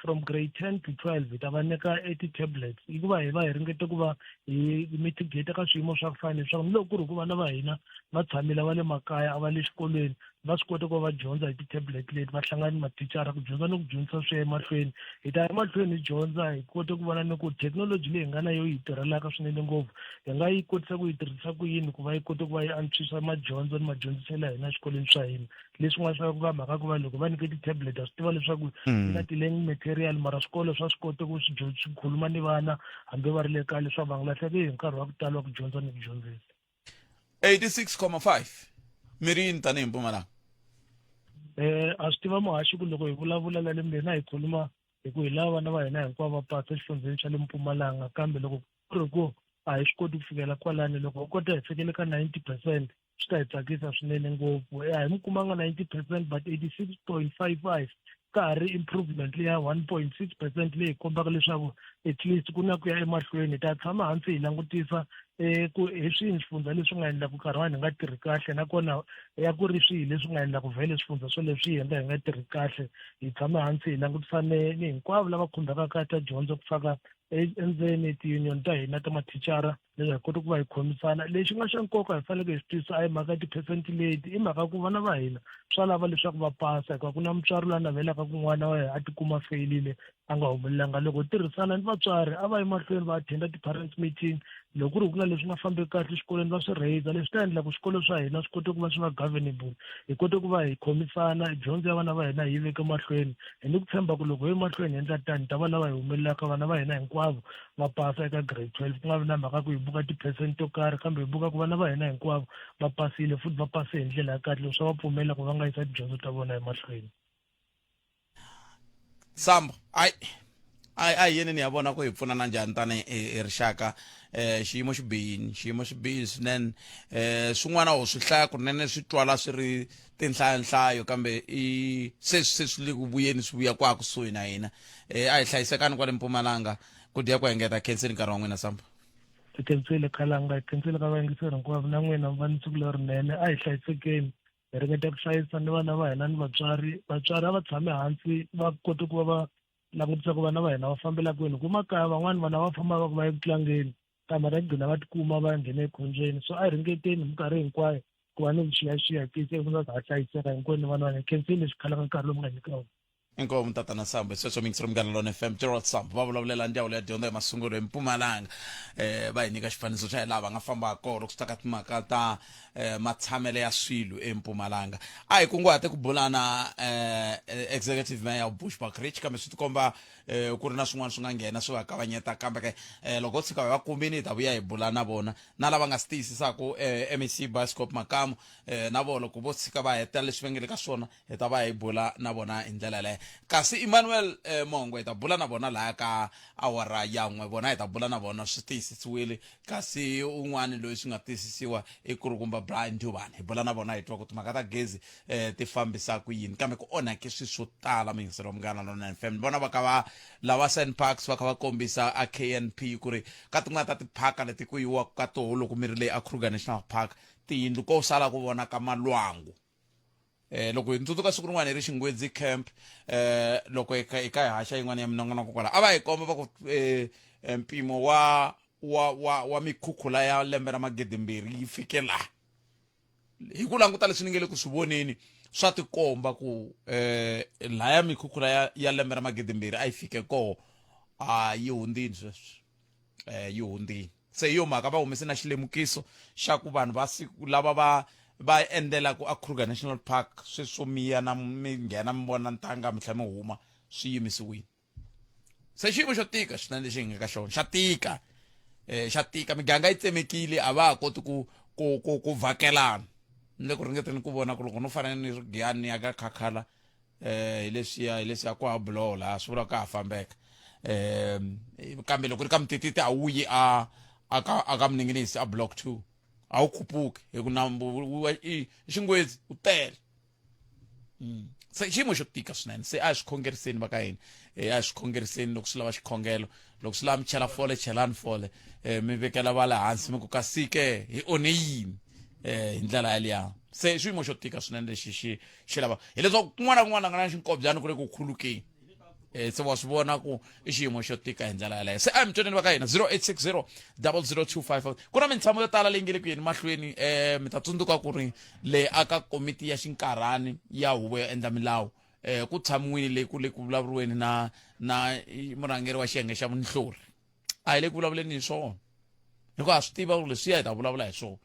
from grade 10 to 12 hi ta va nyika 80 tablets hikuva hi va hi ringete ku va hi mitigate ka swiyimo swa ku fana leswaku ni loko ku ri ku vana va hina va tshamile va le makaya a va le xikolweni va swi kota ku va dyondza hi ti-tablet leti va hlangana ni mathicara ku dyondza ni ku dyondzisa swi ya emahlweni hi ta ya emahlweni hi dyondza hi kota ku vona ni ku thekinoloji leyi hi nga na yo yi tirhelaka swinene ngopfu hi nga yi kotisa ku yi tirhisa ku yini ku va yi kota ku va yi antswisa madyondzo ni madyondziselo ya hina exikolweni swa hina leswi nga swa ku va mhaka ku va loko va nyike ti-tablet ha swi tiva leswaku na ti-learning material mara swikolo swa swi kota ku swi khuluma ni vana hambi va ri le kaya leswaku va nga lahleki hi nkarhi wa ku tala wa ku dyondza ni ku dyondzisa 86.5 miri yini tanihi Mpumalanga a swi tiva muhaxi ku loko hi vulavula la lembeni a hi khuluma hi ku hi lava vana va hina hinkwavo va pasa exifundzeni xa le Mpumalanga kambe loko ku ri ku a hi swi koti ku fikela kwalani loko hi kota hi fikele ka 90% swi ta hi tsakisa swinene ngopfu a hi mi kumanga 90% but 86.55 ka ha ri improvement leya 1.6% leyi kombaka leswaku at least ku na ku ya emahlweni hi ta tshama hansi hi langutisa ku hi swihi swifundza leswi nga endla ku nkarhi wani hi nga tirhi kahle nakona ya ku ri swihi leswi nga endla ku vhele swifundza swo leswi hi endla hi nga tirhi kahle hi tshama hansi hi langutisa ni hinkwavo lava khumbekaka ta dyondzo ku faka endzeni ti-union ta hina ta mathicara leswi hi kota ku va hi khomisana lexi nga xa nkoka hi faneleke hi swi twisisa a hi mhaka ti-percent leti i mhaka ku vana va hina swa lava leswaku va pasa hikuva ku na mutswari loyi a navelaka ku n'wana wa yena a tikuma feyilile a nga humelelanga loko hi tirhisana ni vatswari a va yi mahlweni va attenda ti-parents meeting loko ku ri ku na leswi nga fambeki kahle exikolweni va swi raiser leswi ta endla ku swikolo swa hina swi kota ku va swi va governable hi kota ku va hi khomisana dyondzo ya vana va hina hi veke mahlweni hi ni ku tshemba ku loko hi mahlweni hi endla tani ta va lava hi humelelaka vana va hina hinkwavo va pasa eka grade 12 ku nga vi na mhaka ku hi buka ti-percent to karhi kambe hi buka ku vana va hina hinkwavo va pasile futhi va pase hi ndlela ya kahle leswi va pfumela ku va nga yisa tidyondzo ta vona emahlweni Sambo ai yini ni ya vona ku hi pfunana njhani tani rixaka xiyimo xi bihini swinene swin'wana ho swi hlaya kunene swi twala swi ri tinhlayohlayo kambe se swi le ku vuyeni swi vuya kwa kusuhi na hina a hi hlayisekani kwale Mpumalanga ku dya ku hengeta khenseni nkarhi wa n'wina Sambo hi khensile Khalanga hi khensile ka vayingiseri hinkwavo na n'wina va ni siku lerinene a hi hlayisekeni hi ringeta ku hlayisa ni vana va hina ni vatswari a va tshame hansi va kota ku va va langutisa ku vana va hina va fambela kwini ku makaya van'wani vana va fambaka ku va ya ku tlangeni kambe va gcina va tikuma va nghena ekhombyeni so a hi ringeteni minkarhi hinkwayo ku va ni vuxiyaxiya tise ku nga ha hlayiseka hinkwenu vana va hina khensile xikhalanga nkarhi lowu nga nyika wona inkomo tatana Sambo sweswo mingisi Mnganaloni FM Gerald Sambo va vulavulela ndyangu ya dyondzo emasungulo eMpumalanga va hi nyika xifaniso xa lava nga famba kona ku staka timhaka ta matshamele ya swilo eMpumalanga a hi kunguhate ku bulana executive mayor Bushbuckridge kambe swi tikomba ku ri na swin'wana swi nga nghena swi va kavanyeta kambe loko tshika va kumbini ta vuya hi bulana vona na lava nga swi tiyisisaka MEC Bioscope Makamu na vona loko vo tshika va heta leswi va nge le ka swona hi ta va hi bula na vona hi ndlela leyo kasi Emmanuel Mongo hi ta bula na vona laha ka awara yan'we vona hi ta bula na vona swi tiyisisiwile kasi un'wana loyi swi nga tiyisisiwa i Kurukumba Brian Dubane hi bula na vona hi twa ku timhaka ta gezi ti fambisa ku yini kambe ku onhake swi swo tala mingiselo Mnganaloni FM vona va ka va lava Sand Parks va kha va kombisa a KNP ku ri ka tin'wana ta tiphaka leti ku yiwa ka toho loko mi ri le a Kruger National Park tiyindlu ko sala ku vona ka malwangu loko hi tsundzuka siku rin'wana hi ri Xingwedzi camp loko hi ka hi haxa yin'wana ya minongonoko kwala a va hi komba va ku mpimo wa mikhukhula ya lembe ra 2000 yi fike laha hi ku languta leswi ni nge le ku swi voneni swa tikomba ku laya mikhukhula ya lembe ra 2000 a yi fike koho a yi hundzini sweswi yi hundzini se hi yo mhaka va humese na xilemukiso xa ku vanhu va siku lava va endlela ku a Kruger National Park sweswo miya na mi nghena mi vona ntanga mi tlhela mi huma swi yimisiwile se xiyimo xo tika swinene lexi hi nga ka xona xa tika miganga yi tsemekile a va ha koti ku vhakelana ni le ku ringeteni ku vona ku loko no fana ni ri Giyani ya ka Khakhala hi leswiya ku ha buloho laha swi vula ka ha fambeka kambe loko ri ka Mtititi a wuyi a ka Mninginisi a block 2 a wu khuphuki hi ku nambu i Xingwedzi u tele se xiyimo xo tika swinene se a hi swi khongeriseni va ka hina a hi swi khongeriseni loko swi lava xikhongelo loko swi lava mi chela fole chelani fole mi vekela va le hansi mi ku kasike hi one yini hi ndlela yaliya se xiyimo xo tika swinene lexi xi lava hileswaku kun'wana na kun'wana nga na xinkobyani ku le ku khulukeni se wa swi vona ku i xiyimo xo tika hi ndlela yaleyo se a mi twaneni va ka hina 0860 00255 ku na mitshamo yo tala leyi nge le ku yeni mahlweni mi ta tsundzuka ku ri le aka komiti ya xinkarhani ya huvo yo endla milawu ku tshamiwile le ku vulavuriweni na murhangeri wa xiyenge xa vunhlori a hi le ku vulavuleni hi swona hikuva ha swi tiva ku leswiya hi ta vulavula hi swona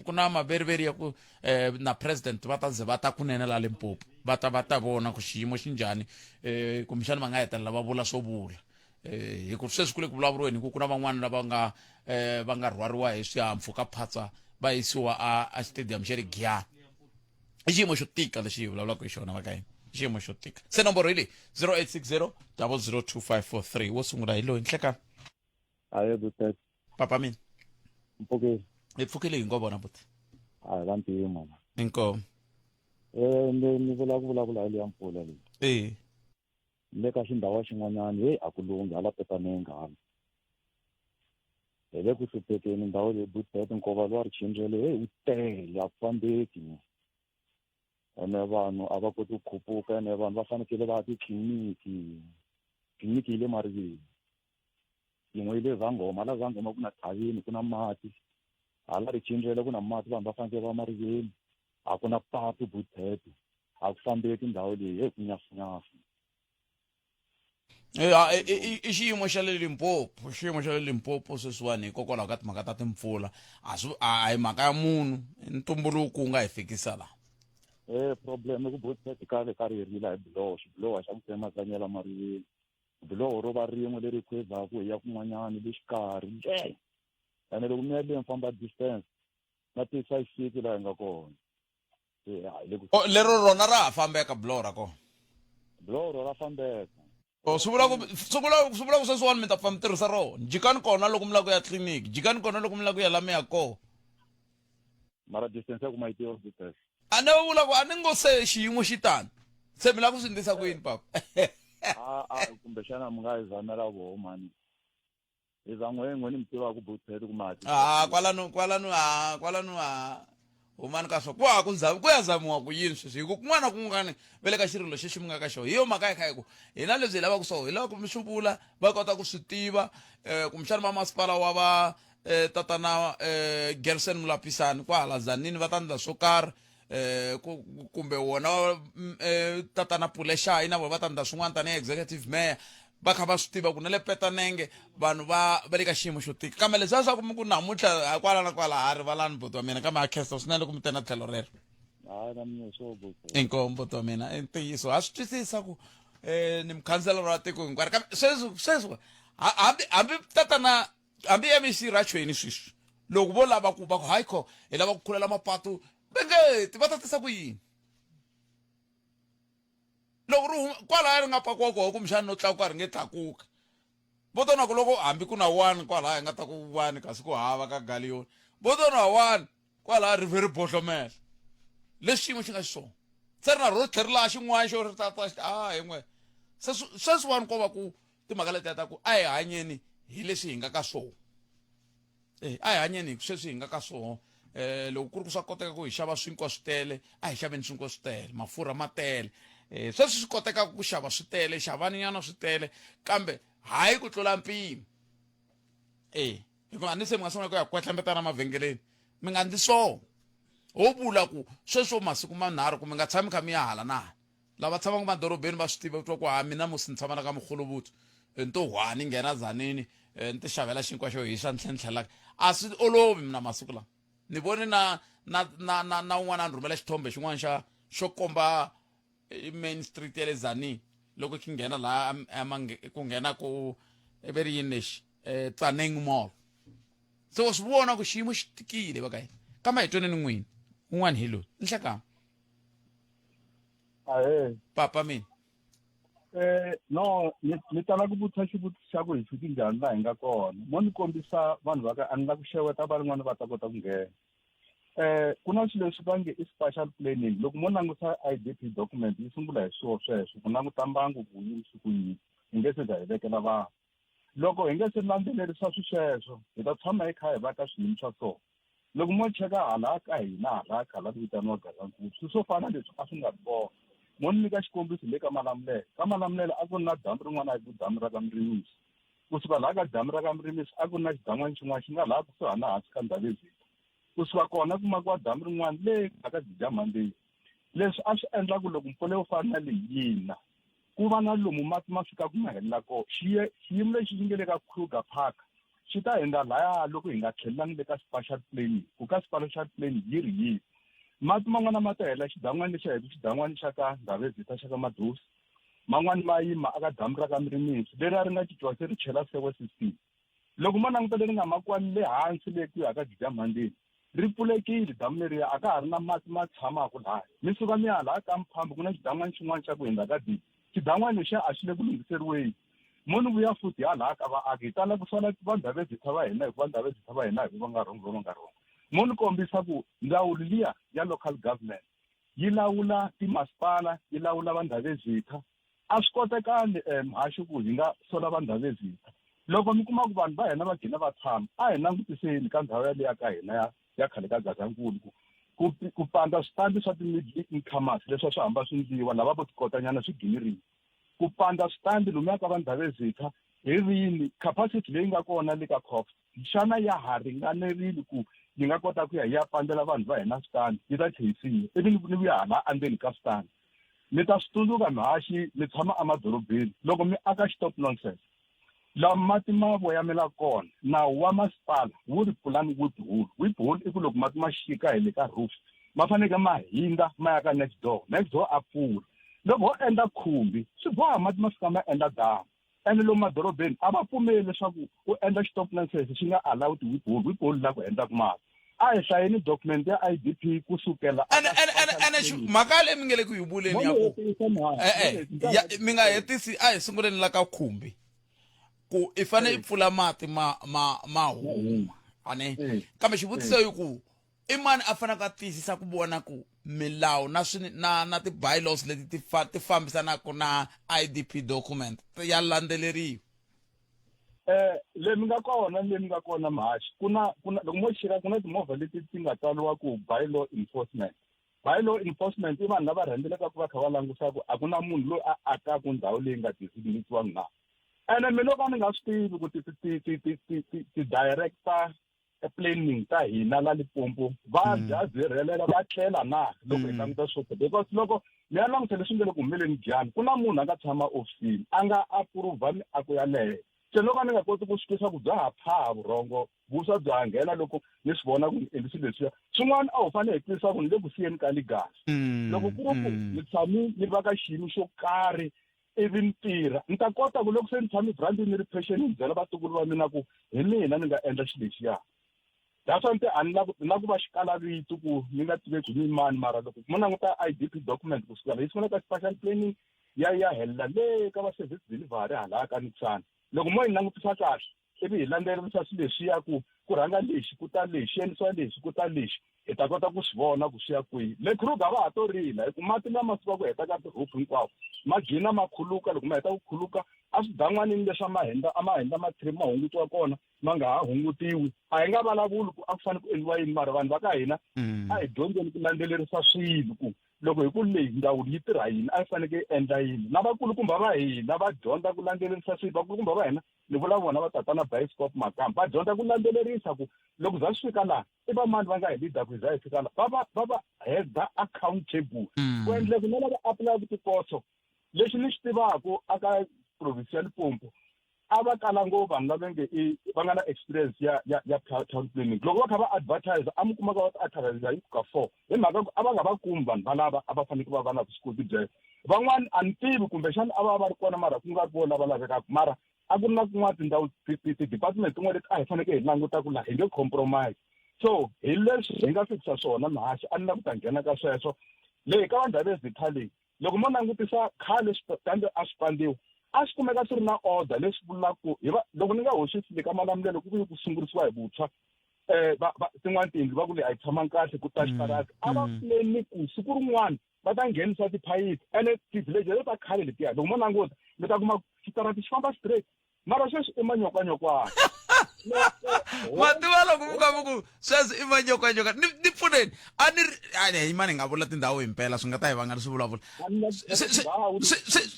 ku na maveriveri ya ku na president va ta ze va ta kunene la Limpopo va ta vona ku xiyimo xi njhani kumbexana va nga hetelela va vula swo vula hi ku sweswi ku le ku vulavuriweni ku na van'wana lava va nga rhwariwa hi swihahampfhukaphatsa va yisiwa a stadium xa le Giyani i xiyimo xo tika lexi hi vulavulaka hi xona va ka hina i xiyimo xo tika se nomboro hi leyi 0860 0025543 wo sungula hi loyi nhlekani aye butet papa mina mpokeli hi pfukile hi ngo vona buti hayi va ntiyo mama inkomo ni vulavula hi leya mpfula leyi le ka xindhawa xin'wanyana a ku lunghi hala Petanenga hala hi le ku hluphekeni ndhawu leyi butet nkova lowa Richindzele wu tele a ku fambeki ene vanhu a va koti ku khuphuka ene vanhu va fanekele va ya titliliniki yi le Mariveni yin'we yi le Zangoma la Zangoma ku na thaveni ku na mati hala Richindzele ku na mati vanhu va fanekele va Mariveni a ku na patu butet a ku fambeki ndhawu leyi ku nyafunyafu i xiyimo xa le Limpopo sweswiwani hikokwalaho ka timhaka ta timpfula a hi mhaka ya munhu ntumbuluko wu nga hi fikisa laha problem ku butet kale ka ri herile hi biloho xa ku tsemakanyela Mariveni biloho ro va rin'we leri khwezaka hi ya kun'wanyana le xikarhi ene loko mi ya le mfamba distance na ti-site laha hi nga kona lero rona ra ha fambeka biloho ra kona biloho ra fambeka swi vula ku sweswiwani mi ta pfa mi tirhisa rona jikani kona loko mi lava ku ya tliliniki jikani kona loko mi lava ku ya la mi ya kona mara distance ya ku ma yi tiva butet a ni vula ku a ni ngo se xiyimo xi tani se mi lava ku swi ndlisa ku yini papa kumbexana mi nga hi zamela voho mani hi za n'we ni mi tivaka butet ku mati kwalano humani ka swo ku ya zamiwa ku yini sweswi hi ku kun'wana na kun'wana va le ka xirilo xexi mi nga ka xona hi yo mhaka hi kha hi ku hi na leswi hi lavaka swona hi lava ku mi swi vula va kota ku swi tiva kumbexana va masipala wa va tatana Gerson Mulapisani kwahala Tzaneen va ta ndla swo karhi kumbe wona tatana Puleshai na va tanda swin'wana tani executive mayor va kha va swi tiva ku na le Petanenge vanhu va le ka xiyimo xo tika kambe leswi swa ku namuntlha kwala na kwala ha rivalani buti wa mina kambe a khesta swinene ku mi tena tlhelo rero inkombo to mina i ntiyiso ha swi twisisa ku ni mukhanselara wa tiko hinkwaro kambe sweswo hambi tatana hambi MEC Rachweni sweswi loko vo lava ku va ku hayikho hi lava ku khulela mapatu ti va tatisa ku yini loko kwalaya ri nga pakiwa koho kumbexani no tlakuka ri nge tlakuka vo tona ku loko hambi ku na 1 kwalaya hi nga ta ku 1 kasi ku hava ka Galleon vo tona 1 kwalaya ri ve ri bohlomela leswi xiyimo xi nga xiswona se ri na ro tlhelela xin'wana xo ri tata hin'we sweswiwani ko va ku timhaka letiya ta ku a hi hanyeni hi leswi hi nga ka swona a hi hanyeni sweswi hi nga ka swona loko ku ri ku swa koteka ku hi xava swinkwa swi tele a hi xaveni swinkwa swi tele mafurha ma tele sweswi swi koteka ku xava swi tele xavaninyana swi tele kambe hayi ku tlula mpimo hikuva a ni se mi nga sungula ku ya kwetlembetana mavhengeleni mi nga ndzi swona ho vula ku sweswo masiku manharhu ku mi nga tshami kha mi ya hala na hala lava tshamaka madorobeni va swi tiva twa ku mina musi ni tshama na ka Mugolovutu nto hwani nghena Zanini ni ti xavela xinkwa xo hisa ni tlhentlhelaka a swi olovi mina masiku lawa ni voni na un'wana a ni rhumela xithombe xin'wana xo komba Main Street ya le Zanini loko ki nghena laha ku nghena ku ve ri yini lexi Tsaneng Mall se wa swi vona ku xiyimo xi tikile va ka hina kambe hi tweneni n'wini un'wana hi loyi ni hlekama papa mina no ni tala ku vutisa xivutiso xa ku hi fiki njhani laha hi nga kona mo ni kombisa vanhu va ka a ni la ku xeweta va rin'wana va ta kota ku nghena ku na swilo leswi va nge i spatial planning loko mo langusa IDP document yi sungula hi sweswo ku languta mbangu ku yini ku yini hi nge se za hi vekela vanhu loko hi nge se landzelerisa sweswo hi ta tshama hi kha hi va ka swiyimo swa so loko mo cheka hala ka hina hala khala ku vitaniwa Gazankulu swi swo fana leswi a swi nga ri kona mo ni nyika xikombiso le ka Malamulele a ku ri na damu rin'wana hi ku damu ra ka Mrimisi kusuka laha ka damu ra ka Mrimisi a ku ri na xidan'wana xin'wana xi nga laha kusuhana hansi ka Ndhavezitha kusuka kona ku makiwa damu rin'wana le ka Dzijamandiya leswi a swi endla ku loko mpfula yo fana na leyi yina ku va na lomu mati ma fika ku ma helela kona xiyimo lexi xi nge le ka Kruger Park xi ta endla laya loko hi nga tlhelelangi le ka spatial planning ku ka spatial planning yi ri yini mati man'wana ma ta hela xidan'wana lexi heti xidan'wana xa ka Ndhavezitha xa ka Madusi man'wani ma yima aka damu ra ka Mrimisi leri a ri nga cinciwa se ri chela sewer system loko mo languta leri nga makiwani le hansi le ku ya ka Dzijamandiya ri pfulekile damu leriya a ka ha ri na mati ma tshamaka laha mi suka mi ya laha ka Mphambo ku na xidan'wana xin'wana xa ku hindza ka Dini xidan'wana lexiya a xi le ku lunghiseriweni mo ni vuya futhi hala ka vaaki hi tala ku sola va Ndhavezitha va hina hikuva Ndhavezitha va hina hi va nga rhonga mo ni kombisa ku ndzawulo liya ya local government yi lawula timasipala yi lawula va Ndhavezitha a swi kotekani mhaxo ku hi nga sola va Ndhavezitha loko mi kuma ku vanhu va hina va gina va tshama a hi langutiseni ka ndhawu yaleya ka hina ya khale ka Gazankulu ku pandza switandi swa ti-middle incomers leswi swi hamba swi ndliwa lava vo tikotanyana swi ginirile ku pandza switandi lomuya ka va Ndhavezitha hi rini capacity leyi nga kona le ka Cops xana ya ha ringanerile ku yi nga kota ku ya hi ya pandzela vanhu va hina switandi yi ta cheyisiwa ivi ni vuya hala andzeni ka switandi mi ta swi tsundzuka mhaxi mi tshama emadorobeni loko mi aka stop nonsense laha mati ma voyamela kona nawu wa masipala wu ri pulani whiphole i ku loko mati ma xika hi le ka roof ma faneke ma hindza ma ya ka next door a pfula loko ho endla khumbi swi boha mati ma fika ma endla damu ene lomu madorobeni a va pfumeli leswaku u endla stop nonsense xi nga allowed whiphole la ku endlaku mati a hi hlayeni document ya IDP kusukela ene mhaka leyi mi nge le ku yi vuleni ya ku mi nga hetisi a hi sunguleni la ka khumbi ku i fane i pfula mati ma huma kambe xivutiso i ku i mani a fanaka tiyisisa ku vona ku milawu na ti-bylaws leti ti fambisanaka na IDP document ya landzeleriwa leyi mi nga kona mhaxi ku na loko mo xika ku na timovha leti ti nga tsariwa ku bylaw enforcement i vanhu lava rhendzeleka ku va kha va langusa ku a ku na munhu loyi a akaka ndhawu leyi nga disabilitiwanga na ene mi loko ni nga swi tivi ku ti-director planning ta hina la Limpopo va zirhelela va tlela na loko hi languta swo because loko mi ya languta leswi nga le ku humeleni njhani ku na munhu a nga tshama ofisini a nga approve miako yaleyo se loko ni nga koti ku swi twisisa ku bya ha phaa vurhongo vuswa bya nghena loko ni swi vona ku ni endlisi leswiya swin'wana a wu fanele hi twisisa ku ni le ku siyeni ka legacy loko ku ri ku ni tshami ni va ka xiyimo xo karhi ivi ni tirha ni ta kota ku loko se ni tshami brandi ni ri passion ni byela vatukulu va mina ku hi mina ni nga endla xilo lexiya that's why a ni na ku va xikalavito ku ni nga tiveki ni mani mara loko mo languta IDP document kusukela hi swi ka special planning ya helela le ka va service delivery hala ka Nitsana loko mo hi langutisa kahle ivi hi landzelerisa swilo leswiya ku rhanga lexi ku ta lexi endlisiwa lexi ku ta lexi hi ta kota ku swi vona ku swi ya kwihi le Kruger va ha to rila hi ku mati lama swi va ku heta ka ti-roof hinkwawo ma gcina ma khuluka loko ma heta ku khuluka a swi dan'wanini leswi ma henda ma-tree ma hungutiwa kona ma nga ha hungutiwi a hi nga vulavuli ku a ku fanele ku endliwa yini mara vanhu va ka hina a hi dyondzeni ku landzelerisa swilo ku loko hi ku leyi ndhawu yi tirha yini a yi fanekele endla yini na vakulukumba va hina va dyondza ku landzelerisa swilo vakulukumba va hina ni vula vona va tatana Bioscope Makamba va dyondza ku landzelerisa ku loko za swi fika laha i va mani va nga hi leader ku za hi fika laha va held accountable ku endle ku na lava apply vutikoso leswi ni swi tivaku aka province ya Limpopo a va kala ngopfu vanhu lava va nga na experience ya town planning loko va kha va advertise a mi kumaka va advertise hi ka 4 hi mhaka a va nga va kumi vanhu valava a va fanele va va na vuswikoti bya van'wani a ni tivi kumbexana a va ri kona mara ku nga ri vona va lavekaka mara a ku ri na kun'wana tindhawu ti-department tin'wana leti a hi fanekele hi languta ku laha hi nge compromise so hi leswi hi nga fikisa swona mahaxi a ni la ku ta nghena ka sweswo leyi ka vandhawu leyi loko mo langutisa khale kambe a swi pandiwa a swi kumeka swi ri na order leswi vulaku loko ni nga hoxisi le ka malamulelo ku vuye ku sungurisiwa hi vutshwa tin'wana tiyindlu va ku leyi a yi tshamangi kahle ku ta xikarati a va plani ku siku rin'wana va ta nghenisa tiphayiphi ene ti-village leti ta khale letiya loko mo languta mi ta kuma xitarati xi famba straight mara sweswi i manyokanyokwana mativa loko vuku sweswi i manyokanyoka ni pfuneni a ni hi mani nga vula tindhawu himpela swi nga ta hi vanga swi vulavula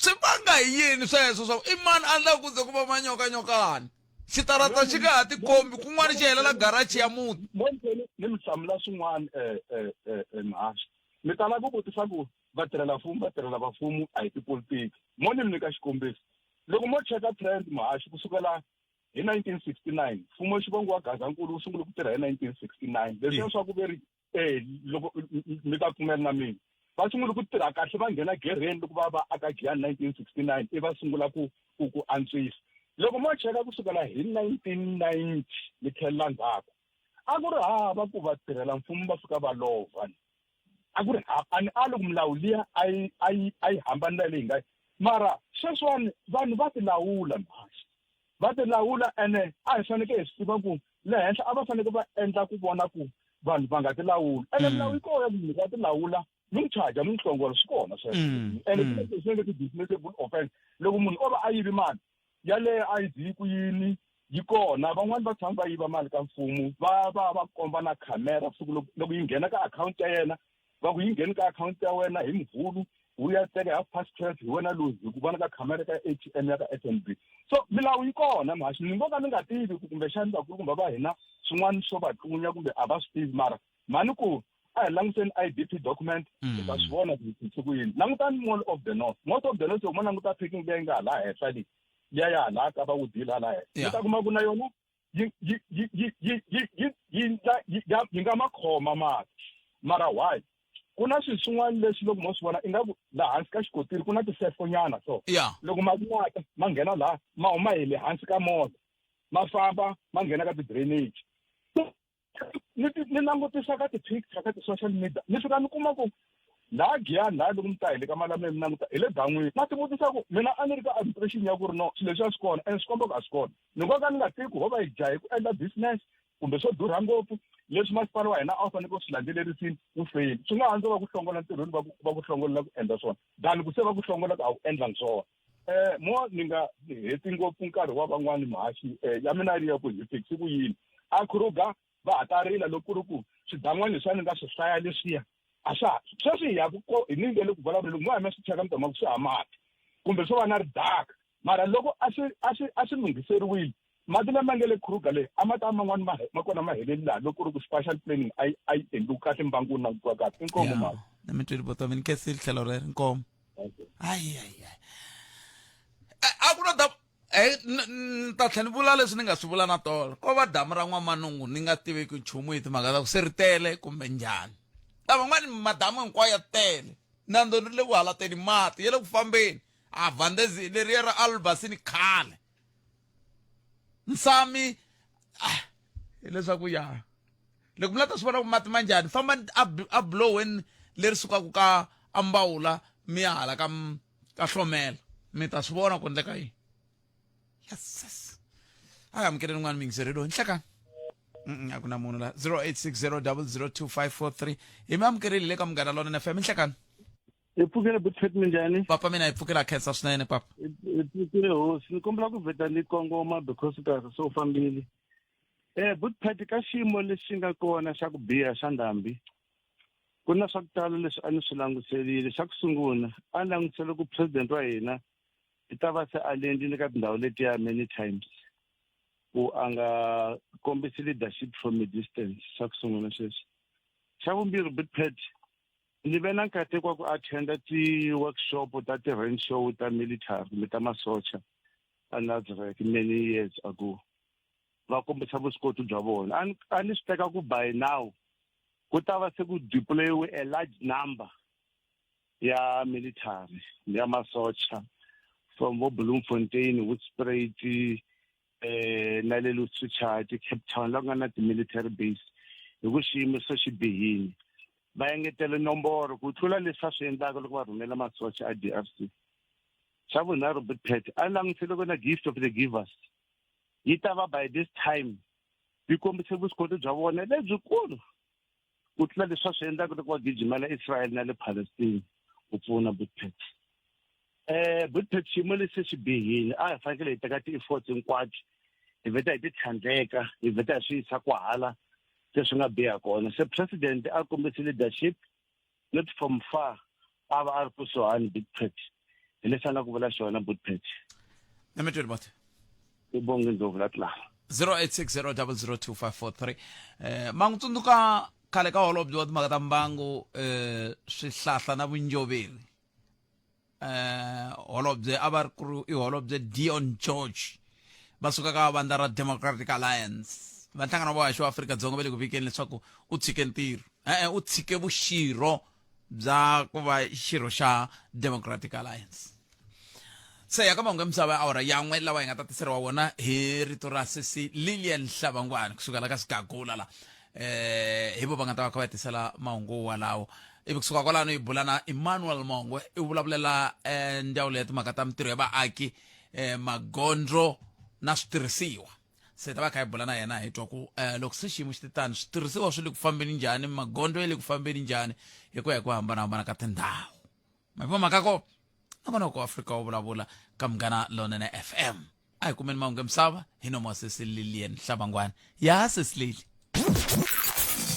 swi vanga hi yini sweswo swa i mani a ndla ku ze ku va manyokanyokana xitarata xi nga ha tikombi kun'wana xi helela garachi ya muti ni mi hlamula swin'wana mahaxi mi tala ku vutisa ku vatirhela vafumu a hi tipolitiki mo ni mi nyika xikombiso loko mo cheka trend mahaxi kusukela hi 1969 mfumo xivongo wa Gazankulu wu sungule ku tirha hi 1969 leswi swa ku veri loko mi ta pfumela na mina va sungule ku tirha kahle va nghena gereni loko va aka Giyani 1969 i va sungula ku antswisa loko mo cheka kusukela hi 1990 ni tlhelela ndzhaku a ku ri hava ku va tirhela mfumo va fika va lova a ku ri a loko milawu liya a yi hambanile leyi nga mara sweswiwani vanhu va ti lawula mhaxi va ti lawula ene a hi fanekele hi swi tiva ku le henhla a va fanekele va endla ku vona ku vanhu va nga ti lawuli ene milawu yi koho ya ku va ti lawula mi n'wi charge mi n'wi hlongola swi kona sweswo ene swi nge ti-dismissible offense loko munhu o va a yivi mali yaleyo a yi zi ku yini yi kona van'wani va tshama va yiva mali ka mfumo va komba na khamera siku loko yi nghena ka akhawunti ya yena va ku yi ngheni ka akhawunti ya wena hi Mvhulu wu ya teka half past 12 hi wena loyi hi ku vona ka khamera ka ATM ya ka FNB so milawu yi kona mhaxi ni ngo ka ni nga tivi ku kumbexani vakulukumba va hina swin'wana swo va tlunya kumbe a va swi tivi mara mani ku a hi languteni IDP document hi ta swi vona ku yini langutani Mall of the North loko mo languta parking leyi nga hala henhla leyi liya ya hala ka va wudila hala henhla mi ta kuma ku na yona yi nga ma khoma mati mara why ku na swilo swin'wana leswi loko mo swi vona i nga ku laha hansi ka xikotiri ku na tisefonyana so loko makun'waka ma nghena laha ma huma hi le hansi ka mota ma famba ma nghena ka ti-drainage ni langutisa ka ti-picture ka ti-social media ni fika ni kuma ku laha Giyani laha loko mi ta hi le ka malamulelo mi languta hi le dan'wini na ti vutisa ku mina a ni ri ka administration ya ku ri no swilo leswi a swi kona ene swi komba ku a swi kona ni ngo ka ni nga tivi ku ho va hi jahe ku endla business kumbe swo durha ngopfu leswi masipala wa hina a wu faneke swi landzelerisini wu feyili swi nga handza va ku hlongola ntirhweni va ku hlongolela ku endla swona than ku se va ku hlongola ku a wu endlangi swona mo ni nga heti ngopfu nkarhi wa van'wani mhaxi ya mina yi ri ya ku hi fikisi ku yini a Kruger va hatarila loko ku ri ku swidan'wana leswi a ni nga swi hlaya leswiya a swa sweswi hi ya ku hi ni nge le ku vulavula loko mo ya swi cheka mi tama ku swi ha mati kumbe swo va na ridaka mara loko a swi lunghiseriwile mati lama nga le Kruger le a ma ta man'wani ma kona ma heleli laha loko ku ri ku spatial planning ai endliwi kahle mbanguni na ku kahle inkomo mali na mi twile bottom ni ke sil tlhelo rero inkomo ai a ku na da ta tlhela ni vula leswi ni nga swi vula na tolo ko va damu ra N'wamanungu ni nga tiveki nchumu hi timhaka ta ku se ri tele kumbe njhani lavan'wani madamu hinkwayo ya tele nando ri le ku halateni mati ya le ku fambeni a Vandezi leriya ra Albasini khale Nsami hileswaku ya loko mi la ta swi vona ku mati ma njhani famba a blowen leri sukaka ka Ambawula mi ya hala ka Hlomela mi ta swi vona ku endleka yini yes a amukeleni n'wana mi yingiserile nhlekani a ku na munhu la 0860002543 hi mi amukerile le ka Munghana Lonene FM nhlekani hi pfukile Buthfet minjhani papa mina hi pfukela khensa swinene papa hi pfukile hosi ni kombela ku vheta ni kongoma because karhi so fambile Buthfet ka xiyimo lexi nga kona xa ku biha xa ndhambi ku na swa ku tala leswi a ni swi languserile xa ku sungula a ni langutisele ku president wa hina i ta va se a lendile ka tindhawu letiya many times ku a nga kombisi leadership from a distance xa ku sungula sweswi xa vumbirhi Buthfet ni ve na nkateko wa ku attenda ti-workshop ta ti-range show ta military kumbe ta masocha a Nazareth many years ago va kombisa vuswikoti bya vona a ni swi teka ku by now ku ta va se ku deployiwe a large number ya military ya masocha from Bloemfontein, Hoedspruit, na le Lusuchati, Cape Town la ku nga na ti-military base hi ku xiyimo se xi bihile va engetele nomboro ku tlula leswi a swi endlaka loko va rhumela masocha a DRC xa vunharhu Buthpet a langutisele ku na gift of the givers yi ta va by this time yi kombise vuswikoti bya vona lebyikulu ku tlula leswi a swi endlaka loko va gijimela Israel na le Palestine ku pfuna Buthpet Buthpet xiyimo lexi xi bihile a hi fanekele hi teka ti-efforts hinkwato hi vheta hi ti tlhandleka hi vheta hi swi yisa ku hala leswi nga biha kona se president a kombise leadership not from far a va a ri kusuhani Buthpet hi leswi a na ku vula xona Buthpet na mi twile bote i bonge ndlovu la tlala 0860002543 mangu tsundzuka khale ka holobye wa timhaka ta mbangu swihlahla na vunjoveri holobye a va ri ku ri i holobye Dion George va suka ka vandla ra Democratic Alliance va nhlangano wa vahaxi wa Afrika-Dzonga va le ku vikeni leswaku u tshike ntirho u tshike vuxirho bya ku va xirho xa Democratic Alliance se ya ka mahungu ya misava ya awara yan'we lawa hi nga ta tiseriwa wona hi rito ra sesi Lilian Hlabangwani kusuka la ka Sigagula la hi vo va nga ta va kha va tisela mahungu walawo ivi kusuka kwalano hi bulana Emmanuel Mongwe i vulavulela ndzawulo ya timhaka ta mitirho ya vaaki magondzo na switirhisiwa se ta va kha hi bulana yena hi twa ku loko se xiyimo xi titani switirhisiwa swi le ku fambeni njhani magondzo ya le ku fambeni njhani hi ku ya hi ku hambanahambana ka tindhawu ma vo mhaka ko na kona ku Afrika wo vulavula ka Munghana Lonene FM a hi kumeni mahungu ya misava hi nomo wa sesi Lilian Hlabangwani ya sesi Lili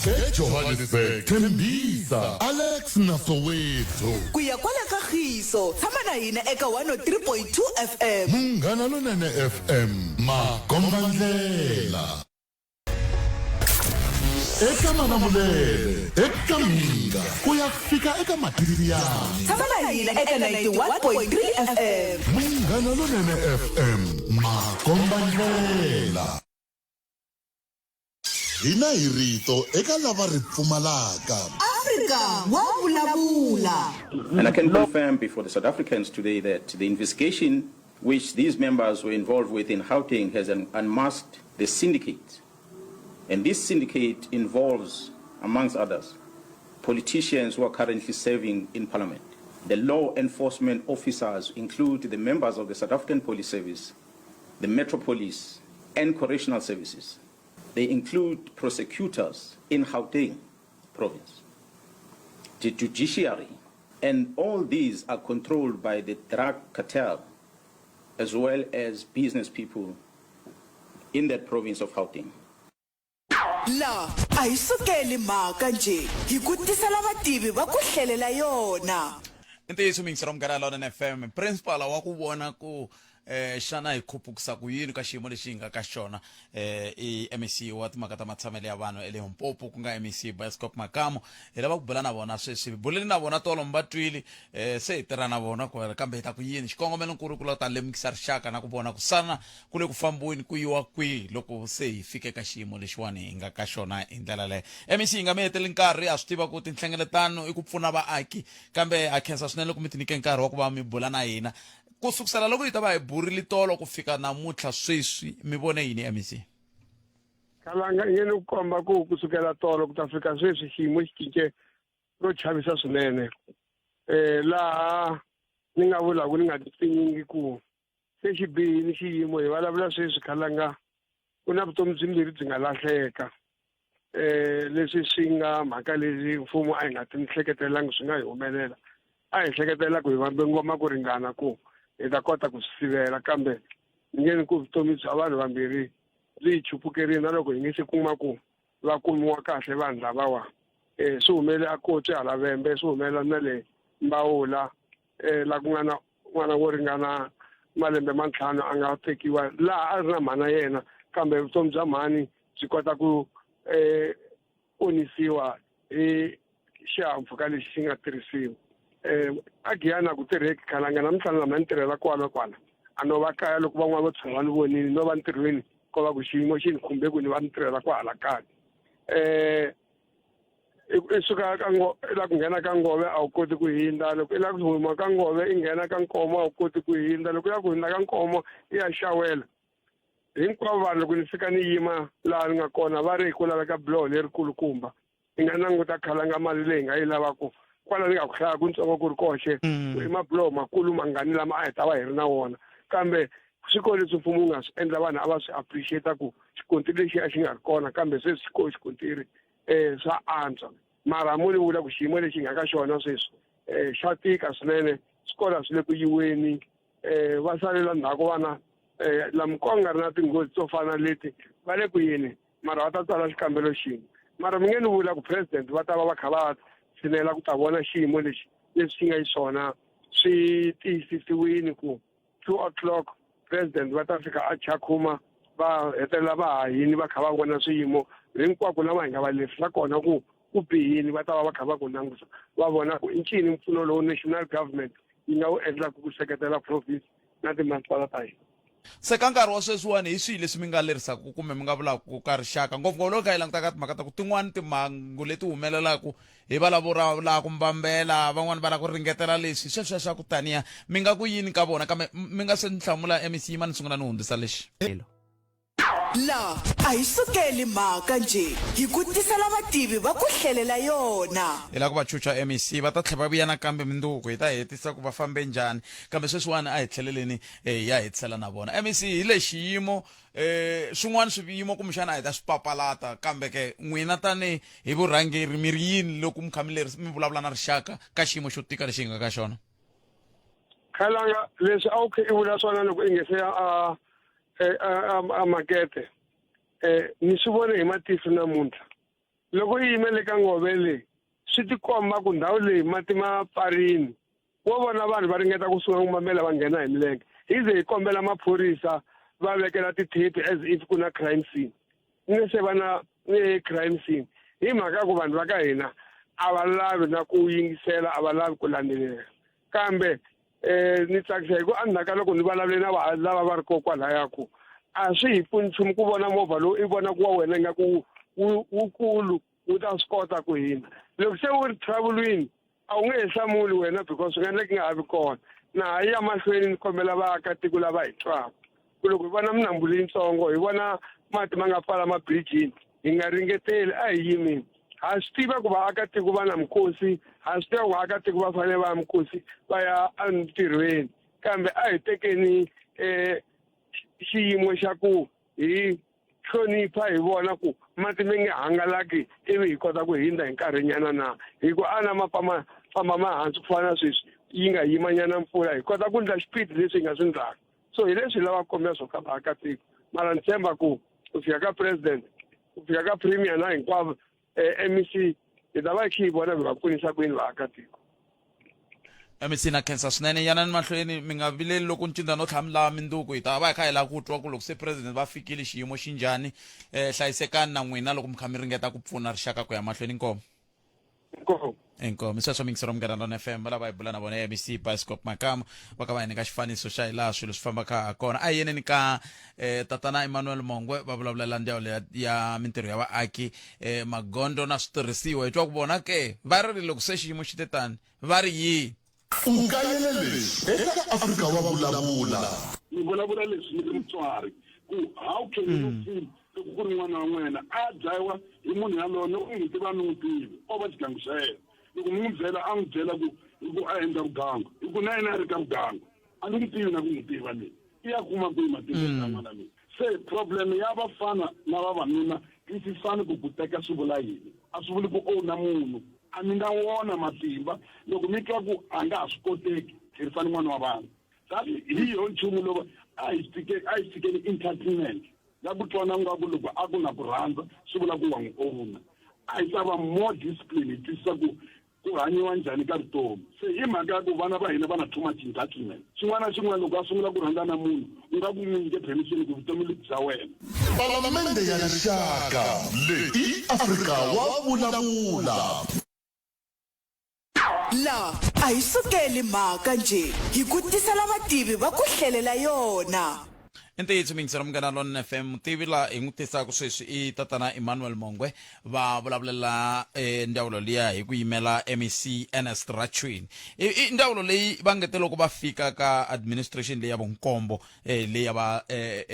eJohannesburg Tembisa Alex Nasowetho ku ya kwala ka Khiso tshama na hina eka 103.2 FM Munghana Lonene FM Makombandlela eka Manamulele eka Mhinga ku ya fika eka Matiriyani tshama na hina eka 91.3 FM Munghana Lonene FM Makombandlela hina hi rito eka lava ri pfumalaka Afrika wa vulavula. And I can confirm before the South Africans today that the investigation which these members were involved with in Gauteng has unmasked the syndicate. And this syndicate involves, amongst others, politicians who are currently serving in Parliament. The law enforcement officers include the members of the South African Police Service, the Metro Police, and Correctional Services. They include prosecutors in Gauteng province, the judiciary, and all these are controlled by the drug cartel as well as business people in that province of Gauteng. La ayisukeli mhaka nje hi ku tisela vativi va ku hlelela yona ntiyiso mingisero Munghana Lonene FM principal wa ku vona ku xana hi khupukisa ku yini ka xiyimo lexi hi nga ka xona i MEC wa timhaka ta matshamelo ya vanhu eLimpopo ku nga MEC Bioscope Makamo hi lava ku bula na vona sweswi buleni na vona tolo mba twile se hi tirha na vona ku kambe hi ta ku yini xikongomelo nkulu ku la ta lemukisa rixaka na ku vona ku sana ku le ku fambiweni ku yiwa kwihi loko se hi fike ka xiyimo lexiwani hi nga ka xona hi ndlela leyo MEC hi nga mi heteli nkarhi a swi tiva ku tinhlengeletano i ku pfuna vaaki kambe ha khensa swinene loko mi ti nyike nkarhi wa ku va mi bula na hina ku sukusela loko hi ta va hi burile tolo ku fika namuntlha sweswi mi vone yini MEC kalanga yini ku komba ku kusukela tolo ku ta fika sweswi xiyimo xi cince ro chavisa swinene laha ni nga vula ku ni nga tinyingi ku se xi bihini xiyimo hi vulavula sweswi kalanga ku na vutomi byimbirhi byi nga lahleka leswi swi nga mhaka leswi mfumo a hi nga ti hleketelangi swi nga hi humelela a hi hleketela ku hi vambe ngoma ku ringana ku hi ta kota ku swi sivela kambe ni nge ni ku vutomi bya vanhu vambirhi byi hi chupukerini na loko hi nge se kuma ku va kumiwa kahle vanhu lavawa swi humele a Kotsi hala Vhembe swi humelela na le Mbawula la ku nga na n'wana wo ringana malembe mantlhanu a nga tekiwa laha a ri na mhana yena kambe vutomi bya mhani byi kota ku onisiwa hi xihahampfhuka lexi xi nga tirhisiwa a Giyani ku tirheki khalanga namuntlha lama ni tirhela kwala a no va kaya loko van'wana vo tshama ni vonini no va ntirhweni ko va ku xiyimo xi ni khumbe ku ni va ni tirhela kwahala kaya i suka la ku nghena ka Ngove a wu koti ku hindza loko i la ku huma ka Ngove i nghena ka Nkomo a wu koti ku hindza loko ya ku hindza ka Nkomo i ya xawela hinkwavo vanhu loko ni fika ni yima laha ni nga kona va ri hi ku laveka biloho lerikulukumba hi nga languta khalanga mali leyi nga yi lavaku kwala ni nga ku hlaya ku ntsongo ku ri koxe i mabiloho makulu mangani lama a hi ta va hi ri na wona kambe swikolo leswi mfumo wu nga swi endla vanhu a va swi appreciate ku xikontiri lexi a xi nga ri kona kambe se xikontiri swa antswa mara mo ni vula ku xiyimo lexi nga ka xona sweswi xa tika swinene swikolo swi le ku yiweni va salela ndzhaku vana laha ko nga ri na tinghozi to fana leti va le ku yini mara va ta tsala xikambelo xin'we mara mi nge ni vula ku president va ta va va kha va tshinela ku ta vona xiyimo lexi leswi nga xiswona swi tiyisisiwini ku 2:00 president va ta fika a Chakuma va hetelela va hahini va kha va vona swiyimo hinkwako lama hi nga va lefisa kona ku bihini va ta va va kha va ku langusa va vona ku i ncini mpfuno lowu national government yi nga wu endlaka ku seketela province na timasipala ta hina se ka nkarhi wa sweswiwani hi swihi leswi mi nga lerisaka kumbe mi nga vulaka ka rixaka ngopfungopfu loko ka hi languta ka timhaka ta ku tin'wani timhangu leti humelelaku hi va lavo lava ku mbambela van'wani va lava ku ringetela leswi sweswo swa ku taniya mi nga ku yini ka vona kambe mi nga se ni hlamula MEC yima ni sungula ni hundzisa lexi la a hi sukeli mhaka nje hi ku tisela vativi va ku hlelela yona hi la ku va chucha MEC va ta tlhela va vuya nakambe minduku hi ta hetisa ku va fambe njhani kambe sweswiwani a hi tlheleleni ya hetisela na vona MEC hi le xiyimo swin'wana swiyimo kumbexana a hi ta swi papalata kambe ke n'wina tani hi vurhangeri mi ri yini loko mi kha mi vulavula na rixaka ka xiyimo xo tika lexi hi nga ka xona khalanga leswi a wu khe i vula swona loko i nge se a makete ni swi vone hi matihlo namuntlha loko yi yimele ka Ngove leyi swi tikomba ku ndhawu leyi mati ma pfarini wo vona vanhu va ringeta ku sunga ku mamela va nghena hi milenge hi ze hi kombela maphorisa va vekela tithipi as if ku na crime scene ni se va na crime scene hi mhaka ku vanhu va ka hina a va lavi na ku yingisela a va lavi ku landzelela kambe ni tsakisa hi ku endzhaku loko ni vulavule na lava va ri kokwalaya ku a swi hi pfuni nchumu ku vona movha lowu i vona ku wa wena nga ku wukulu wu ta swi kota ku hina loko se wu ri travelini a wu nge he hlamuli wena because swi nga endleki nga ha vi kona na hi ya mahlweni ni kombela vaakatiko lava hi twaka ku loko hi vona minambu leyitsongo hi vona mati ma nga pfala mabrijini hi nga ringeteli a hi yimini ha swi tiva ku vaakatiko va na mikosi ha swi tiva ku vaakatiko va fanele va ya mikosi va ya entirhweni kambe a hi tekeni xiyimo xa ku hi hlonipha hi vona ku mati mi nge hangalaki ivi hi kota ku hindza hi nkarhinyana na hi ku a na famba mahansi ku fana na sweswi yi nga yimanyana mpfula hi kota ku ndla xipidi leswi hi nga swi ndlaka so hi leswi lava kombela swo ka vaakatiko mara ni tshemba ku fika ka president ku fika ka premier na hinkwavo MEC hi ta va hi kha hi vona hi va pfunisa ku yini vaakatiko emisina khensa swinene yanani mahlweni mi nga vileli loko ncinda no tlhamula minduku hi ta va hi kha hi lava ku twa ku loko se president va fikile xiyimo xi njhani hlayisekani na n'wina loko mi kha mi ringeta ku pfuna rixaka ku ya mahlweni inkomo inkomo sweswo mingisero Mnganaloni FM va lava hi bula na vona ABC Bioscope Makama va ka va hi nyika xifaniso xa hi laha swilo swi fambaka ha kona a hi yeneni ka tatana Emmanuel Mongwe va vulavulela ndzawulo ya mintirho ya vaaki magondo na switirhisiwa hi twa ku vona ke va ri loko se xiyimo xi te tani va ri yini ungayelele eka Afrika wa vulavula ni vulavula leswi ni ri mutswari ku how can you feel ku ri n'wana wa n'wena a dlayiwa hi munhu yaloye u n'wi tiva ni n'wi tivi o va xigangu xa yena loko ni n'wi byela a n'wi byela ku a endla vugangu hi ku na yena a ri ka vugangu a ni n'wi tivi na ku n'wi tiva leyi i ya kuma kwihi matimba ya n'wana leyi se problem ya vafana na vavanuna yi si fani ku teka swi vula yini a swi vuli ku na munhu a mi nga wona matimba loko mi twa ku a nga ha swi koteki tirhisani n'wana wa vanhu kasi hi yo nchumu lowu a hi fikeni entertainment na ku twana nga ku loko a ku na ku rhandza swi vula ku wa n'wi owuna a hi ta va more discipline hi twisisa ku hanyiwa njhani ka vutomi se hi mhaka ya ku vana va hina va na too much entitlement xin'wana na xin'wana loko a sungula ku rhandza na munhu u nga ku n'wi nyike permission ku vutomi lebyi bya wena palamende ya rixaka leyi Afrika wa vulavula la a hi sukeli mhaka nje hi ku tisela vativi va ku hlelela yona Intiyiso mingisero Mnganaloni FM mutivi la hi n'wi tisaka sweswi i tatana Emmanuel Mongwe va vulavulela ndzawulo liya hi ku yimela MEC Ernest Rachwin i ndzawulo leyi va ngete loko va fika ka administration leyi ya vonkombo leyi ya va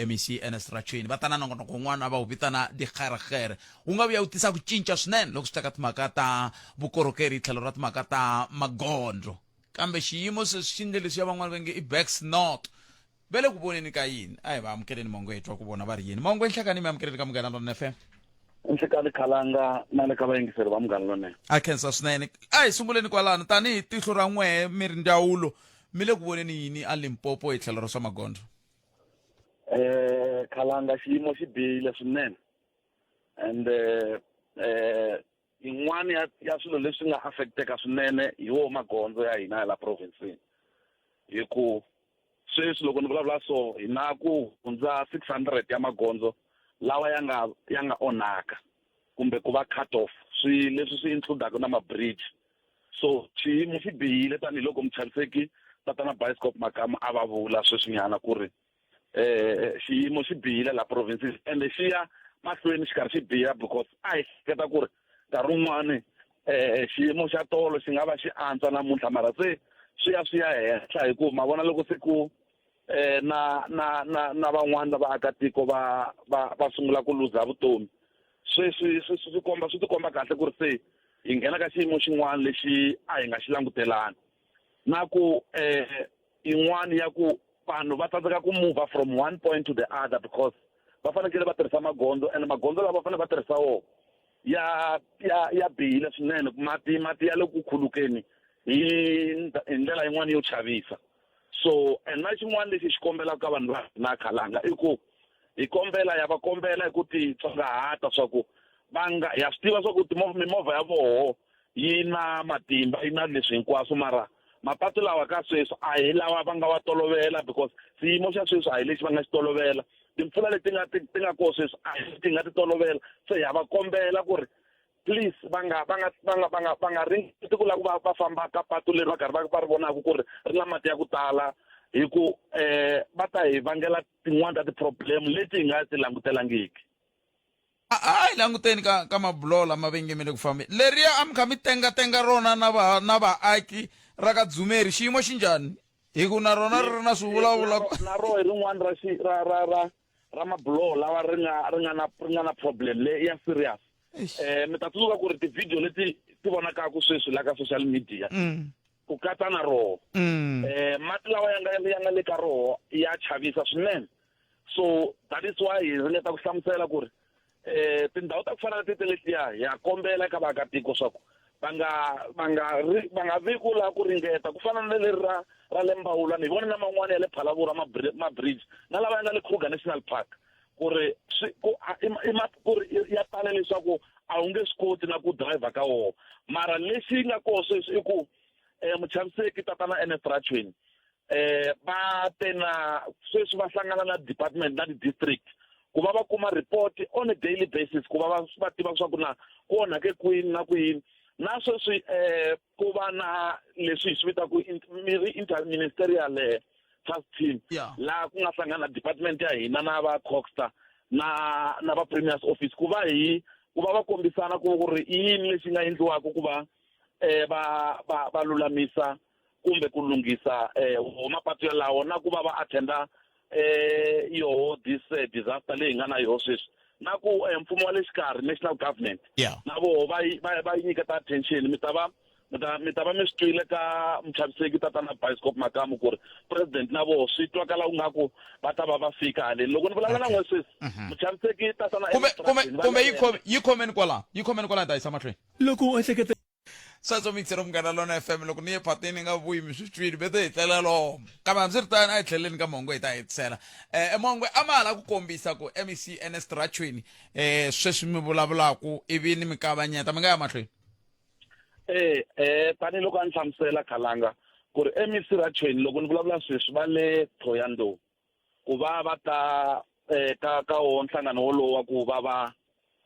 MEC Ernest Rachwin va tana nongonoko wun'wana va wu vitana dikgeregere wu nga vuya wu tisa ku cinca swinene loko swi ta ka timhaka ta vukorhokeri tlhelo ra timhaka ta magondo kambe xiyimo sweswi xi ndle leswi ya van'wana va nge i backs not vele ku voneni ka yini a hi va amukeleni Mongwe hi twa ku vona va ri yini Mongwe nhlakani mi amukeleni ka Mnganaloni FM nhlekani khalanga na le ka vayingiseri va Mnganaloni a khensa swinene a hi sunguleni kwalano tanihi tihlo ra n'wehe mi ri ndzawulo mi le ku voneni yini a Limpopo hi tlhelo ra swa magondo khalanga xiyimo xi bihile swinene and yin'wana ya swilo leswi nga affecteka swinene hi wo magondzo ya hina ya la provinceni hi ku sweswi loko ni vulavula so hi na ku hundza 600 ya magondzo lawa ya nga onhaka kumbe ku va cut off leswi swi includaka na ma-bridge so xiyimo xi bihile tanihiloko muchaniseki tatana Bioscope Makama a va vula sweswinyana ku ri xiyimo xi bihile la province ende xi ya mahlweni xi karhi xi biha because a hi hleketa ku ri nkarhi wun'wani xiyimo xa tolo xi nga va xi antswa namuntlha mara se swi ya henhla hi ku ma vona loko se ku na van'wana na vaakatiko va sungula ku luza vutomi swi tikomba kahle ku ri se hi nghena ka xiyimo xin'wana lexi a hi nga xi langutelani na ku yin'wana ya ku vanhu va tsandzeka ku move from one point to the other because va fanekele va tirhisa magondzo and magondzo lawa va fanele va tirhisa wona ya bihile swinene mati ya le ku khulukeni hi ndlela yin'wana yo chavisa so na xin'wana lexi xi kombelaka ka vanhu va na khalanga i ku hi kombela ya va kombela hi ku titsongahata swa ku ya swi tiva swa ku mimovha ya voho yi na matimba yi na leswi hinkwaswo mara mapatu lawa ka sweswi a hi lawa va nga wa tolovela because xiyimo xa sweswi a hi lexi va nga xi tolovela timpfula leti nga koho sweswi a hi ti nga ti tolovela se ya va kombela ku ri please va nga ringeti ku lava va famba ka patu leri va karhi va ri vonaka ku ri ri na mati ya ku tala hi ku va ta hi vangela tin'wana ta ti-problem leti hi nga ti langutelangiki a hi languteni ka mabulo lama vengemele ku fambe leriya a mi kha mi tenga rona na vaaki ra ka Dzumeri xiyimo xi njhani hi ku na rona ri ri na swivulavula na ro hi rin'wana ra mabulo lawa ri nga na problem leyi ya serious mi ta tsundzuka ku ri ti-video leti ti vonakaka sweswi la ka social media ku katsa na roho mati lawa ya nga le ka roho ya chavisa swinene so that is why hi ringeta ku hlamusela ku ri tindhawu ta ku fana na letiya ya kombela eka vaakatiko swa ku va nga vi ku la ku ringeta ku fana na leri ra le Mbawula ni vona na man'wana ya le Phalavura ma-bridge na lava ya nga le Kruger National Park ku ri ya tale leswaku a wu nge swi koti na ku driver ka wona mara lexi nga koho sweswi i ku muchaviseki tatana Enestrachweni va tena sweswi va hlangana na department na district ku va va kuma report on a daily basis ku va tiva swa ku na ku onhake kwini na kwini na sweswi ku va na leswi hi swi vita ku interministerial task team la ku nga hlangana department ya hina na va Coxstar na va Premier's office ku va kombisana ku ri yini lexi nga endliwaka ku va va lulamisa kumbe ku lunghisa mapatu lawo na ku va va attenda this disaster leyi nga na yo sweswi na ku mfumo wa le xikarhi national government na vo va nyiketa attention mi ta va mi swi twile ka muchaviseki tatana Bioscope Makamu ku ri president na vo swi twakala u nga ku va ta va fika haleni loko ni vulavula na n'we sweswi muchaviseki tatana kumbe yi khomeni kwala ta yisa mahlweni loko u ehleketa Sazo mixero Munghana Lonene FM loko ni ye phatini nga vuyi mi swi twile bete hi tlela lomo kambe hambirisitano a hi tlheleni ka mongo hi ta hetisela mongo amala ku kombisa ku MEC Enestrachweni sweswi mi vulavulaku ivi ni mi kavanyeta mi nga ya mahlweni tani loko a ni hlamusela Khalanga ku ri MEC Rachweni loko ni vulavula sweswi va le Thohoyandou ku va ta ka wo nhlangano wolowa ku va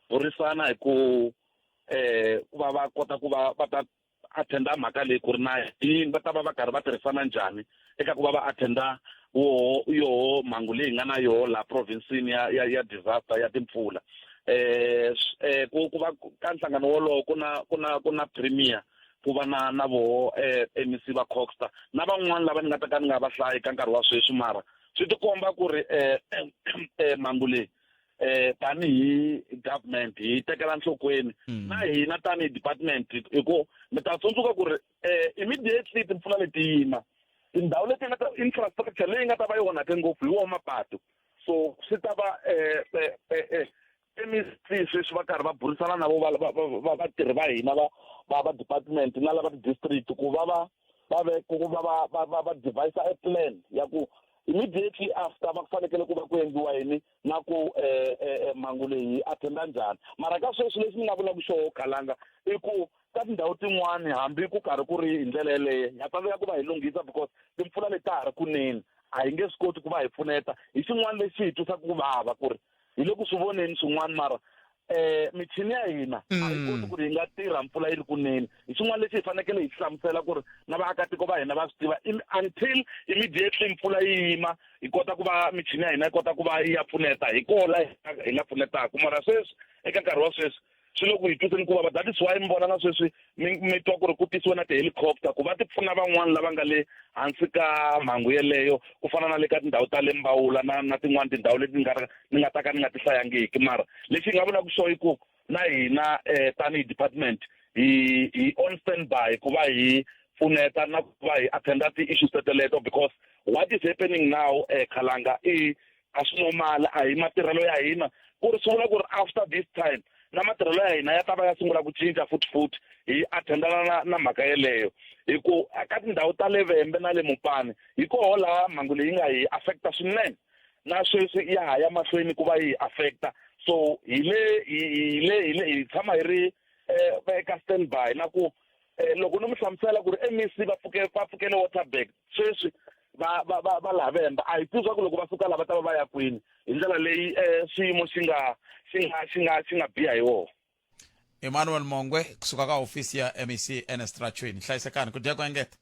burisana hi ku va kota ku va ta attenda mhaka leyi ku ri na yini va ta va karhi va tirhisana njhani eka ku va attenda yo mhangu leyi nga na yo la provincini ya disaster ya timpfula ku va ka nhlangano wolowo ku na premier ku va na vo MEC va Coxstar na van'wana lava ni nga ta ka ni nga va hlayi ka nkarhi wa sweswi mara swi tikomba ku ri mhangu leyi tanihi government hi tekela nhlokweni na hina tanihi department hikuva mi ta tsundzuka ku ri immediately timpfula leti yima tindhawu leti nga ta infrastructure leyi nga ta va yi onhake ngopfu hi wona mapatu so swi ta va sweswi va karhi va burisana na vo vatirhi va hina va department na lava district ku va devise a plan ya ku immediately after va fanekele ku va ku endliwa yini na ku mhangu leyi attenda njhani mara ka sweswi leswi ni nga vula ku xoho Khalanga i ku ka tindhawu tin'wani hambi ku karhi ku ri hi ndlela yeleyo ha tsandzeka ku va hi lunghisa because timpfula leti ta ha ri kunene a hi nge swi koti ku va hi pfuneta hi xin'wana lexi hi twisaka ku vava ku ri hi le ku swi voneni swin'wana mara michini ya hina a yi koti ku ri hi nga tirha mpfula yi ri kunene hi xin'wana lexi hi fanekele hi hlamusela ku ri na vaakatiko va hina va swi tiva until immediately mpfula yi yima hi kota ku va michini ya hina yi kota ku va yi ya pfuneta hi kola hi nga pfunetaka mara sweswi eka nkarhi wa sweswi swi loko hi twiseni ku vava that is why mi vona na sweswi mi twa ku ri ku tisiwa na ti-helicopter ku va ti pfuna van'wana lava nga le hansi ka mhangu yeleyo ku fana na le ka tindhawu ta le Mbawula na tin'wana tindhawu leti ni nga ta ka ni nga ti hlayangiki mara lexi hi nga vulaka xo i ku na hina tanihi department hi on standby ku va hi pfuneta na ku va hi attenda ti-issues teteleto because what is happening now Khalanga a swi normal a hi matirhelo ya hina ku ri swi vula ku ri after this time na matirhelo ya hina ya ta va ya sungula ku cinca futhi hi attendana na mhaka yeleyo hi ku ka tindhawu ta le Vhembe na le Mopani hi koho laha mhangu leyi nga hi affecta swinene na sweswi ya ha ya mahlweni ku va hi affecta so hi tshama hi ri eka standby na ku loko ni mi hlamusela ku ri MEC va pfukele Waterberg sweswi va laha Vhembe a hi twiswa ku loko va suka lava ta va ya kwini hi ndlela leyi xiyimo xi nga biha hi wona Emmanuel Mongwe kusuka ka ofisi ya MEC Enestrachweni hlayisekani ku dya ku engeta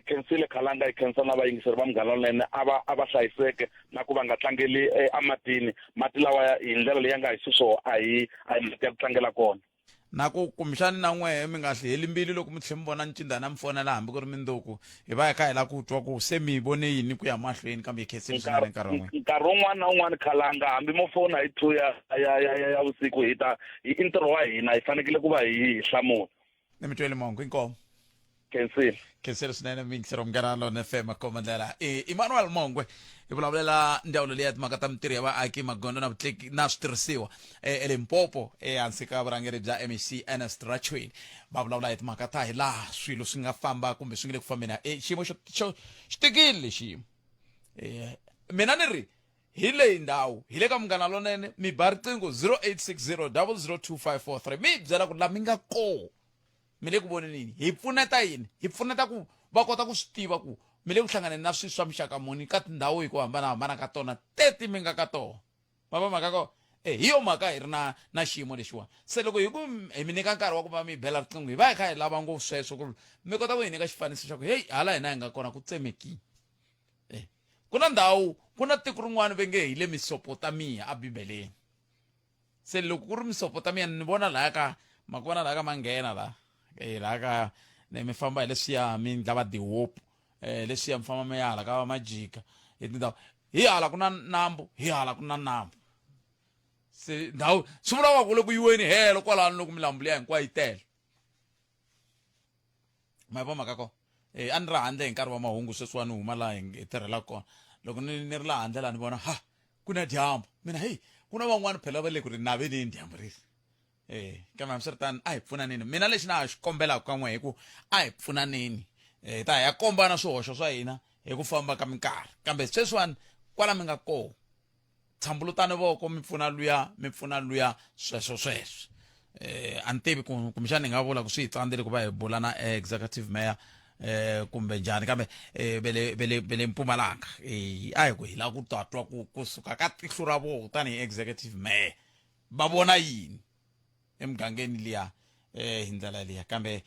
khensile Khalanga hi khensa na vayingiseri va Munghana Lonene a va hlayiseke na ku va nga tlangeli ematini mati lawa hi ndlela leyi nga hi swiswo a hi mati ya ku tlangela kona na ku kumbexani na n'wehe mi nga hliheli mbilu loko mi tlhe mi vona ncindana na mi fonela hambi ku ri mindzuku hi va hi kha hi la ku twa ku se mi vone yini ku ya mahlweni kambe hi khensile swinene nkarhi wun'we nkarhi wun'wana na wun'wana Khalanga hambi mo fona hi 2 ya vusiku hi ntirho wa hina hi fanekele ku va hi hlamula ni mi twele mongo inkomo khensile swinene mingisero Munghana Lonene FM komandlela Emmanuel Mongwe hi vulavulela ndzawulo leyi ya timhaka ta mitirho ya vaaki magondo na vutleki na switirhisiwa Limpopo ehansi ka vurhangeri bya MEC Enestrachweni va vulavula hi timhaka ta hi laha swilo swi nga famba kumbe swi nga le ku fambeni xiyimo xo xitikile lexiyimo mina ni ri hi leyi ndhawu hi le ka Munghana Lonene mi ba riqingho 0860 002 543 mi byela ku la mi nga kona mi le ku voneni hi pfuneta yini hi pfuneta ku va kota ku swi tiva ku mi le ku hlanganeni na swilo swa muxaka muni ka tindhawu hi ku hambanahambana ka tona teti mi nga ka tona ma va mhaka ko hi yo mhaka hi ri na xiyimo lexiwani se loko hi ku hi mi nyika nkarhi wa ku va mi bela riqingho hi va hi kha hi lava ngopfu sweswo ku mi kota ku hi nyika xifaniso xa ku heyi hala hina hi nga kona ku tsemekini ku na ndhawu ku na tiko rin'wana va nge hi le Mesopotamiya a bibeleni se loko ku ri Mesopotamiya ni vona laha ka ma ku vona laha ka ma nghena laha ka mi famba hi leswiya mi ndlava tihopu leswiya mi famba mi ya hala ka va majika hi tindhawu hi hala ku na nambu hi hala ku na nambu se ndhawu swi vula ku le ku yiweni helo kwalano loko milambu liya hinkwayo yi tele ma va mhaka ko a ni ri handle hi nkarhi wa mahungu sweswiwani huma laha hi tirhelaka kona loko ni ri laha handle laha ni vona ku na dyambu mina heyi ku na van'wani phela va le ku ri naveleni dyambu risi kambe hambiswiritano a hi pfunaneni mina lexi na ha xi kombelaka ka n'we hi ku a hi pfunaneni hi ta hi ya kombana swihoxo swa hina hi ku famba ka minkarhi kambe sweswiwani kwala mi nga kona tshambulutani voko mi pfuna luya sweswo a ni tivi kumbexana ni nga vula ku swi hi tsandzile ku va hi bula na executive mayor kumbe njhani kambe vele Mpumalanga a hi ku hi lava ku tatwa kusuka ka tihlo ra voko tanihi executive mayor va vona yini emugangeni liya hi ndlela liya kambe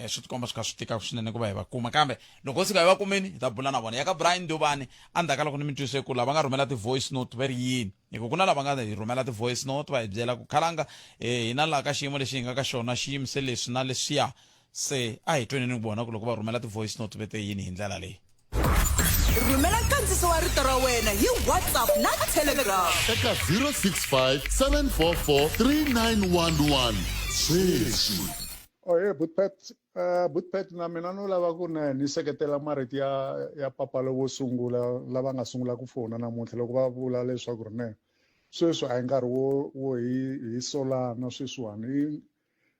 swi tikomba swi kha swi tika swinene ku va hi va kuma kambe loko swi nga hi va kumeni hi ta bula na vona ya ka Brian Dubane endzhaku loko ni mi twisise ku lava nga rhumela ti-voice note va ri yini hikuva ku na lava nga hi rhumela ti-voice note va hi byela ku khalanga hi na laha ka xiyimo lexi hi nga ka xona xiyimise leswi na leswiya se a hi tweneni ku vona ku loko va rhumela ti-voice note va te yini hi ndlela leyi rhumela nkandziso wa rito ra wena hi WhatsApp na Telegram eka 065 744 3911 sweswi Bootpet na mina no lava ku ni seketela marito ya papa lowo sungula lava nga sungula ku fona namuntlha loko va vula leswaku ri sweswi a hi nkarhi wo hi solana sweswiwani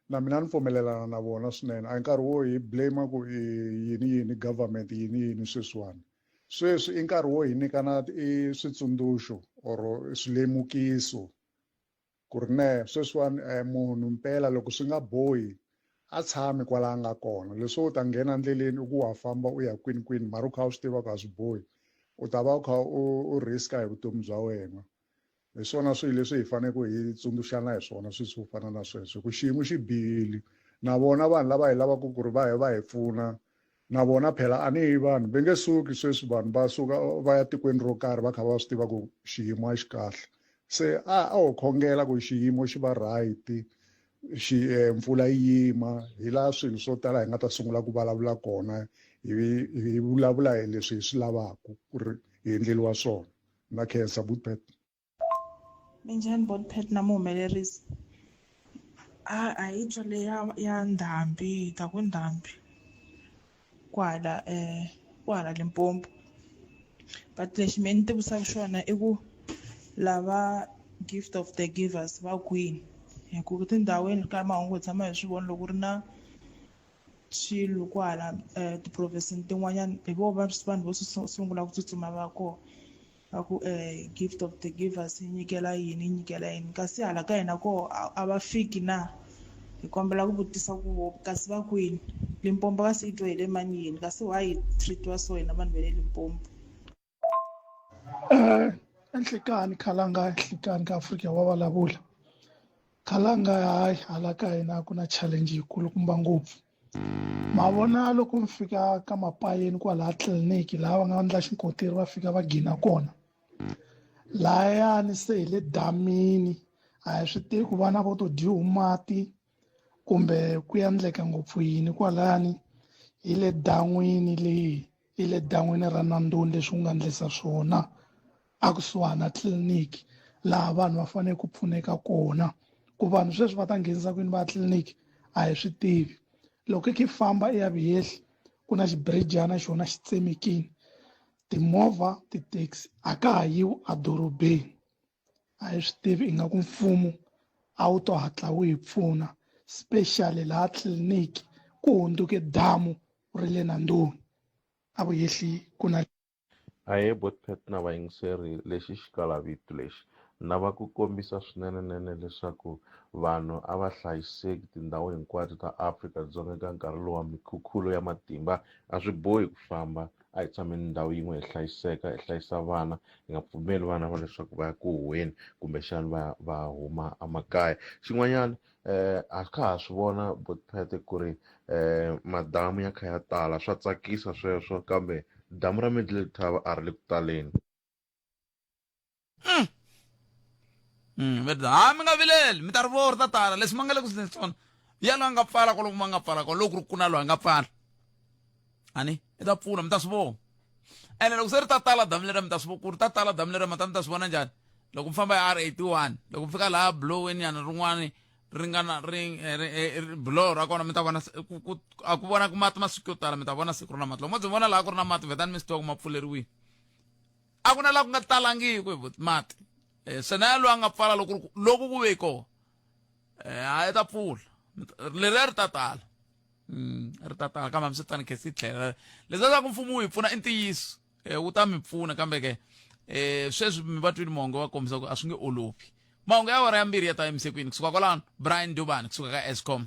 na mina ni pfumelelana na vona swinene a hi nkarhi wo hi blame ku yini government yini sweswiwani sweswi i nkarhi wo hi nyikana switsundzuxo or swilemukiso ku ri sweswiwani munhu mpela loko swi nga bohi a tshami kwala nga kona leswo u ta nghena ndleleni u ku wa famba u ya kwini mara u kha u swi tiva ku a swi bohi u ta va u kha u riska hi vutomi bya wena hi swona swilo leswi hi fanele ku hi tsundzuxana hi swona swilo swo fana na sweswo ku xiyimo xi bihile na vona vanhu lava hi lavaka ku ri va hi pfuna na vona phela a ni hi vanhu va nge suki sweswi vanhu va suka va ya tikweni ro karhi va kha va swi tiva ku xiyimo a xi kahle se a ho khongela ku xiyimo xi va right mpfula yi yima hi laha swilo swo tala hi nga ta sungula ku vulavula kona hi vulavula hi leswi hi swi lavaka ku ri hi endleliwa swona na khensa Bootpet. Minjhani Bootpet na muhumelerisi a hi twa le ya ndhambi ta ku ndhambi kwala Limpopo but lexi me ni tivisaka xona i ku lava gift of the givers va kwini hikuva tindhawini ka mahungu hi tshama hi swi vona loko ri na swilo kwala tiphurofesini tin'wanyana hi vanhu vo sungula ku tsutsuma va kona va ku gift of the givers yi nyikela yini kasi hala ka hina koho a va fiki na hi kombela ku vutisa ku kasi va kwini Limpopo kasi yi twa hi le maniyeni kasi why hi treat-iwa so hina vanhu va le Limpopo enhlekani khalanga enhlekani ka Afrika wa vulavula khalanga hayi hala ka hina ku na challenge yikulukumba ngopfu ma vona loko mi fika ka mapayeni kwalaha tliliniki laha va nga endla xinkoteri va fika va gina kona lahayani se hi le damini a hi swi tivi ku vana vo to dyiwa mati kumbe ku ya endleka ngopfu yini kwalayani hi le dan'wini leyi hi le dan'wini ra Nandoni leswi ku nga endlisa swona a kusuhana na tliliniki laha vanhu va fanele ku pfuneka kona ku vanhu sweswi va ta nghenisa kwini va tliliniki a hi swi tivi loko i famba i ya vihehli ku na xibrijana xona xi tsemekini timovha ti-taxi a ka ha yiwi adorobeni a hi swi tivi ingaku mfumo a wu to hatla wu hi pfuna specially laha tliliniki ku hundzuke damu ri le Nandoni a vuyehli ku na ahee Bootpet na vayingiseri lexi xikalavito lexi na va ku kombisa swinene leswaku vanhu a va hlayiseki tindhawu hinkwato ta Afrika-Dzonga eka nkarhi lowu wa mikhukhulo ya matimba. A swi bohi ku famba, a hi tshameni ndhawu yin'we hi hlayiseka, hi hlayisa vana, hi nga pfumeli vana va leswaku va ya ku huweni kumbexana va huma emakaya. Xin'wanyana a kha ha swi vona Buthphethe ku ri madamu ya kha ya tala, swa tsakisa sweswo, kambe damu ra Middelthava a ri le ku taleni. mi nga vileli, mi ta ri vona ta tala leswi ma nga le ku swona ya loyi a nga pfala ko loko ma nga pfala ko loko ku na loyi a nga pfala ani i ta pfuna mi ta swi vona. Ene loko se ri ta tala damu lera mi ta swi vona ku ri ta tala damu lera mi ta swi vona njhani loko mi famba hi R81 loko mi fika laha bulowini yana rin'wani ri nga na bulow ra kona mi ta vona a ku vona ku mati masiku yo tala mi ta vona siku ri na mati. Loko mo byi vona laha ku ri na mati vetani mi swi tiva ku ma pfuleriwile, a ku na laha ku nga talangiki mati. Se na loyi a nga pfala loko ku ve koho a yi ta pfula leriya ri ta tala ri ta tala kambe swi tani khe si tlhela leswi swa ku mfumo wu hi pfuna i ntiyiso wu ta mi pfuna kambe ke sweswi mi va twini mahungu va kombisa ku a swi nge olovi. Mahungu ya awara yambirhi ya ta emisepini kusuka kwalano Brian Dubani kusuka ka Eskom.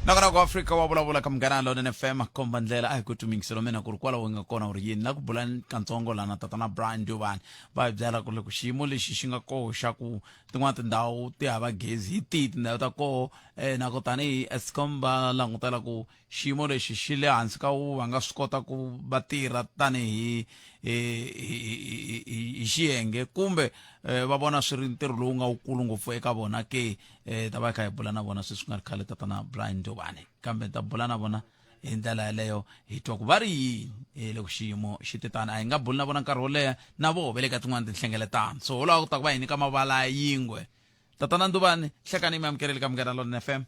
Nakona ku Afrika wa vulavula ka Munghana Lonene FM komba ndlela a hi ku tumingiselo mina ku ri kwalaho nga kona u ri yini na ku bula kantsongo lana tatana Brian Dubani va hi byela ku le ku xiyimo lexi xi nga koho xa ku tin'wana tindhawu ti hava gezi hi tihi tindhawu ta koho na ku tanihi Eskom va langutela ku xiyimo lexi xi le hansi ka wu va nga swi kota ku va tirha tanihi hi xiyenge kumbe va vona swi ri ntirho lowu nga wukulu ngopfu eka vona ke ta va kha hi bula na vona sweswi nga ri khale tatana Brian Dubani kambe ta bula na vona hi ndlela yaleyo hi twa ku va ri yini loko xiyimo xi titani. A hi nga buli na vona nkarhi wo leha na vo ve le ka tin'wana tinhlengeletano so ho lava ku ta ku va hi nyika mavala yingwe. Tatana Dubani hlekani mi amukerile ka Munghana Lonene FM.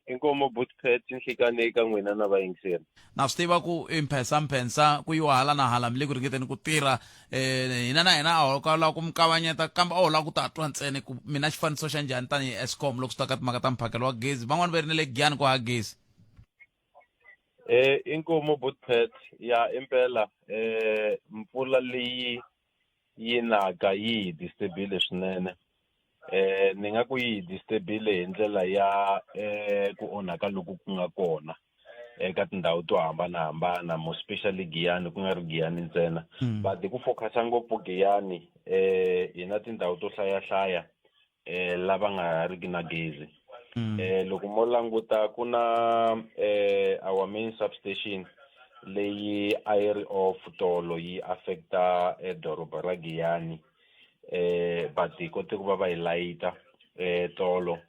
Inkomo Buthphethe nhlekani eka n'wina na vayingiseri. Na swi tiva ku i mphensa ku yiwa hala na hala mi le ku ringeteni ku tirha hina na hina a ho lava ku mi kavanyeta kambe a ho lava ku ta twa ntsena ku mina xifaniso xa njhani tanihi Eskom loko swi ta ka timhaka ta mphakelo wa gezi van'wani va ri ne le Giyani ku ha gezi. Inkomo Buthphethe ya impela mpfula leyi yi naka yi disturbile swinene. Ni nga ku yi disturbile hi ndlela ya ku onhaka loku ku nga kona eka tindhawu to hambanahambana mo especially Giyani ku nga ri Giyani ntsena but ku focusa ngopfu Giyani hi na tindhawu to hlayahlaya lava nga riki na gezi. Loko mo languta ku na our main substation leyi a yi ri off tolo yi affecta doroba ra Giyani but hi kote ku va hi layita tolo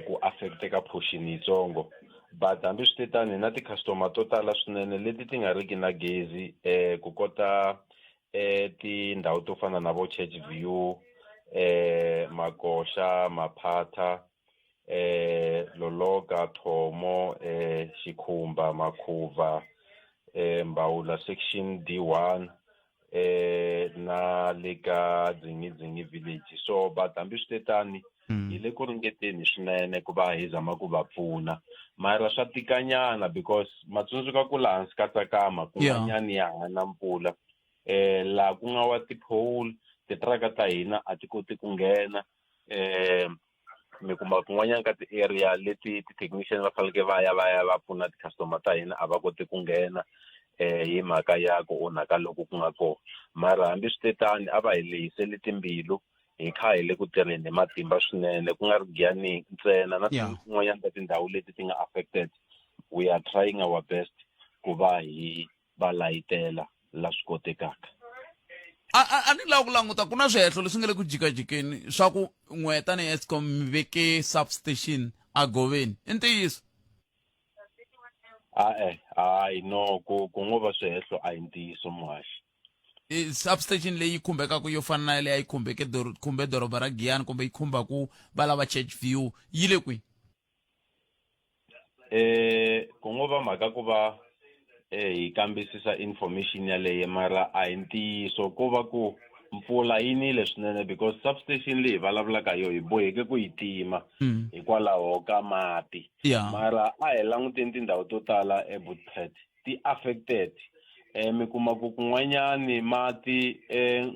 ku affect ka portion yitsongo but hambi swi tani na ti-customer to tala swinene leti ti nga riki na gezi ku kota tindhawu to fana na vo Church View Makoxa Maphata Loloka Thomo Xikhumba Makhuva Mbawula section D1 na le ka Dzingi village so but hambi swi tani hi le ku ringeteni swinene ku va hi zama ku va pfuna mara swa tikanyana because matsundzuka ku laha hansi ka Tsakama kun'wanyani ya hana mpfula laha ku nga wa ti-pole titraka ta hina a ti koti ku nghena mi kuma kun'wanyana ka ti-area leti ti-technician va faneleke va ya va pfuna ti-customer ta hina a va koti ku nghena hi mhaka ya ku onhaka loko ku nga kona mara hambi swi tani a va hi lehiseli timbilu hi kha hi le ku tirheni hi matimba swinene ku nga ri Giyani ntsena na tin'wanyana ta tindhawu leti ti nga affected. We are trying our best ku va hi va layitela la swi kotekaka. A ni lava ku languta ku na swihehlo leswi nga le ku jikajikeni swa ku n'we tanihi Eskom mi veke substation a Goveni i ntiyiso? Hayi no ku ngo va swihehlo a hi ntiyiso muhaxi. Substation leyi khumbekaka yo fana na leyi a yi khumbe doroba ra Giyani kumbe yi khumbaku va lava Church View yi le kwihi? Ku ngo va mhaka ku va hi kambisisa information yaleyo mara a hi ntiyiso ko va ku mpfula yi nile swinene because substation leyi vulavulaka yo hi boheke ku yi tima hikwalaho ka mati mara a hi languteni tindhawu to tala eButhphethe ti affected mi kuma ku kun'wanyani mati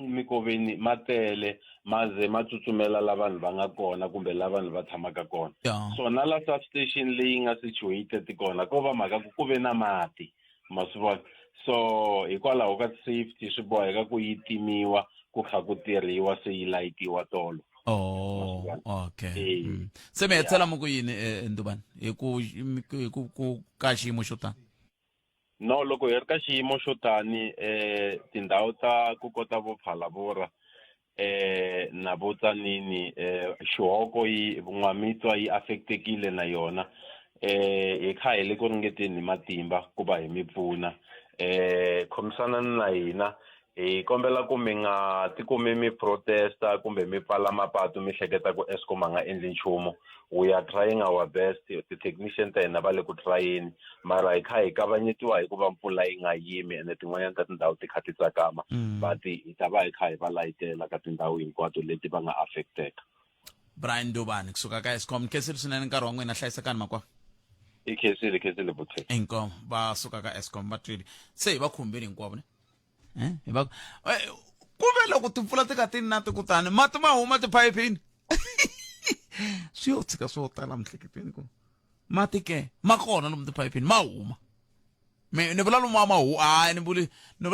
mikoveni matele maze ma tsutsumela la vanhu va nga kona kumbe la vanhu va tshamaka kona so na la substation leyi nga situated kona ko va mhaka ku ve na mati ma swi vona so hikwalaho ka safety swi boheka ku yi timiwa ku kha ku tirhiwa se yi layitiwa tolo. Okay. Se mi hetsela mo ku yini Ndubani hi ku ka xiyimo xo tani? No, loko hi ri ka xiyimo xo tani tindhawu ta ku kota vo phalavora na vo tsanini xihoko yi n'wamitwa yi affectekile na yona hi kha hi le ku ringeteni hi matimba ku va hi mi pfuna khomisana na hina hi kombela ku mi nga tikumi mi protesta kumbe mi pfala mapatu mi hleketa ku Eskom a nga endli nchumu. We are trying our best, ti-technician ta hina va le ku tryeni mara hi kha hi kavanyetiwa hi ku va mpfula yi nga yimi ene tin'wanyana ta tindhawu ti kha ti tsakama but hi ta va hi kha hi va layitela ka tindhawu hinkwato leti va nga affecteka. Brian Ndubani kusuka ka Eskom khesile swinene nkarhi wa n'wina hlayisekani makwavo. I khesile buthe inkomo va suka ka Eskom va twile se hi va khumbeni hinkwavo ne ku ve loko timpfula ti ka ti na ti kutani mati ma huma tiphayipini swi yo tshika swo tala mihleketweni ku mati ke ma kona lomu tiphayipini ma huma ni vula lomu ma huma ni vula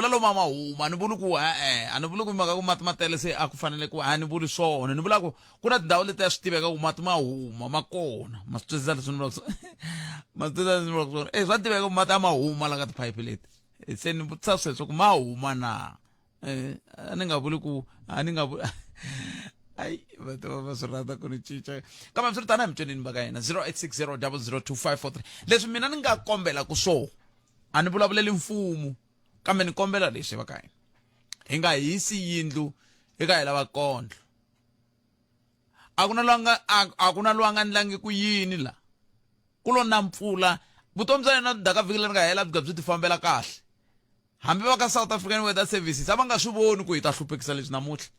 lomu ma huma ni vuli ku a ni vuli ku mhaka ku mati ma tele se a ku fanele ku ni vuli swona ni vula ku na tindhawu leti ya swi tiveka ku mati ma huma ma kona ma swi twisisa leswi ni vulaka swona swa tiveka ku mati a ma huma la ka tiphayipi leti se ni vutisa sweswo ku ma huma na a ni nga vuli ku a ni nga vuli ai va swi rhandza ku ni cinca kambe swi ri tani hi mitsonini va ka hina 0860002543 leswi mina ni nga kombela ku swona a ni vulavuleli mfumo kambe ni kombela leswi va ka hina hi nga hisi yindlu eka hi lava kondlo a ku na lwanga ndlangi ku yini la ku lo na mpfula vutomi bya yena ndaka vhiki leri nga hela byi ti fambela kahle hambi va ka South African Weather Services a va nga swi voni ku hi ta hluphekisa leswi namuntlha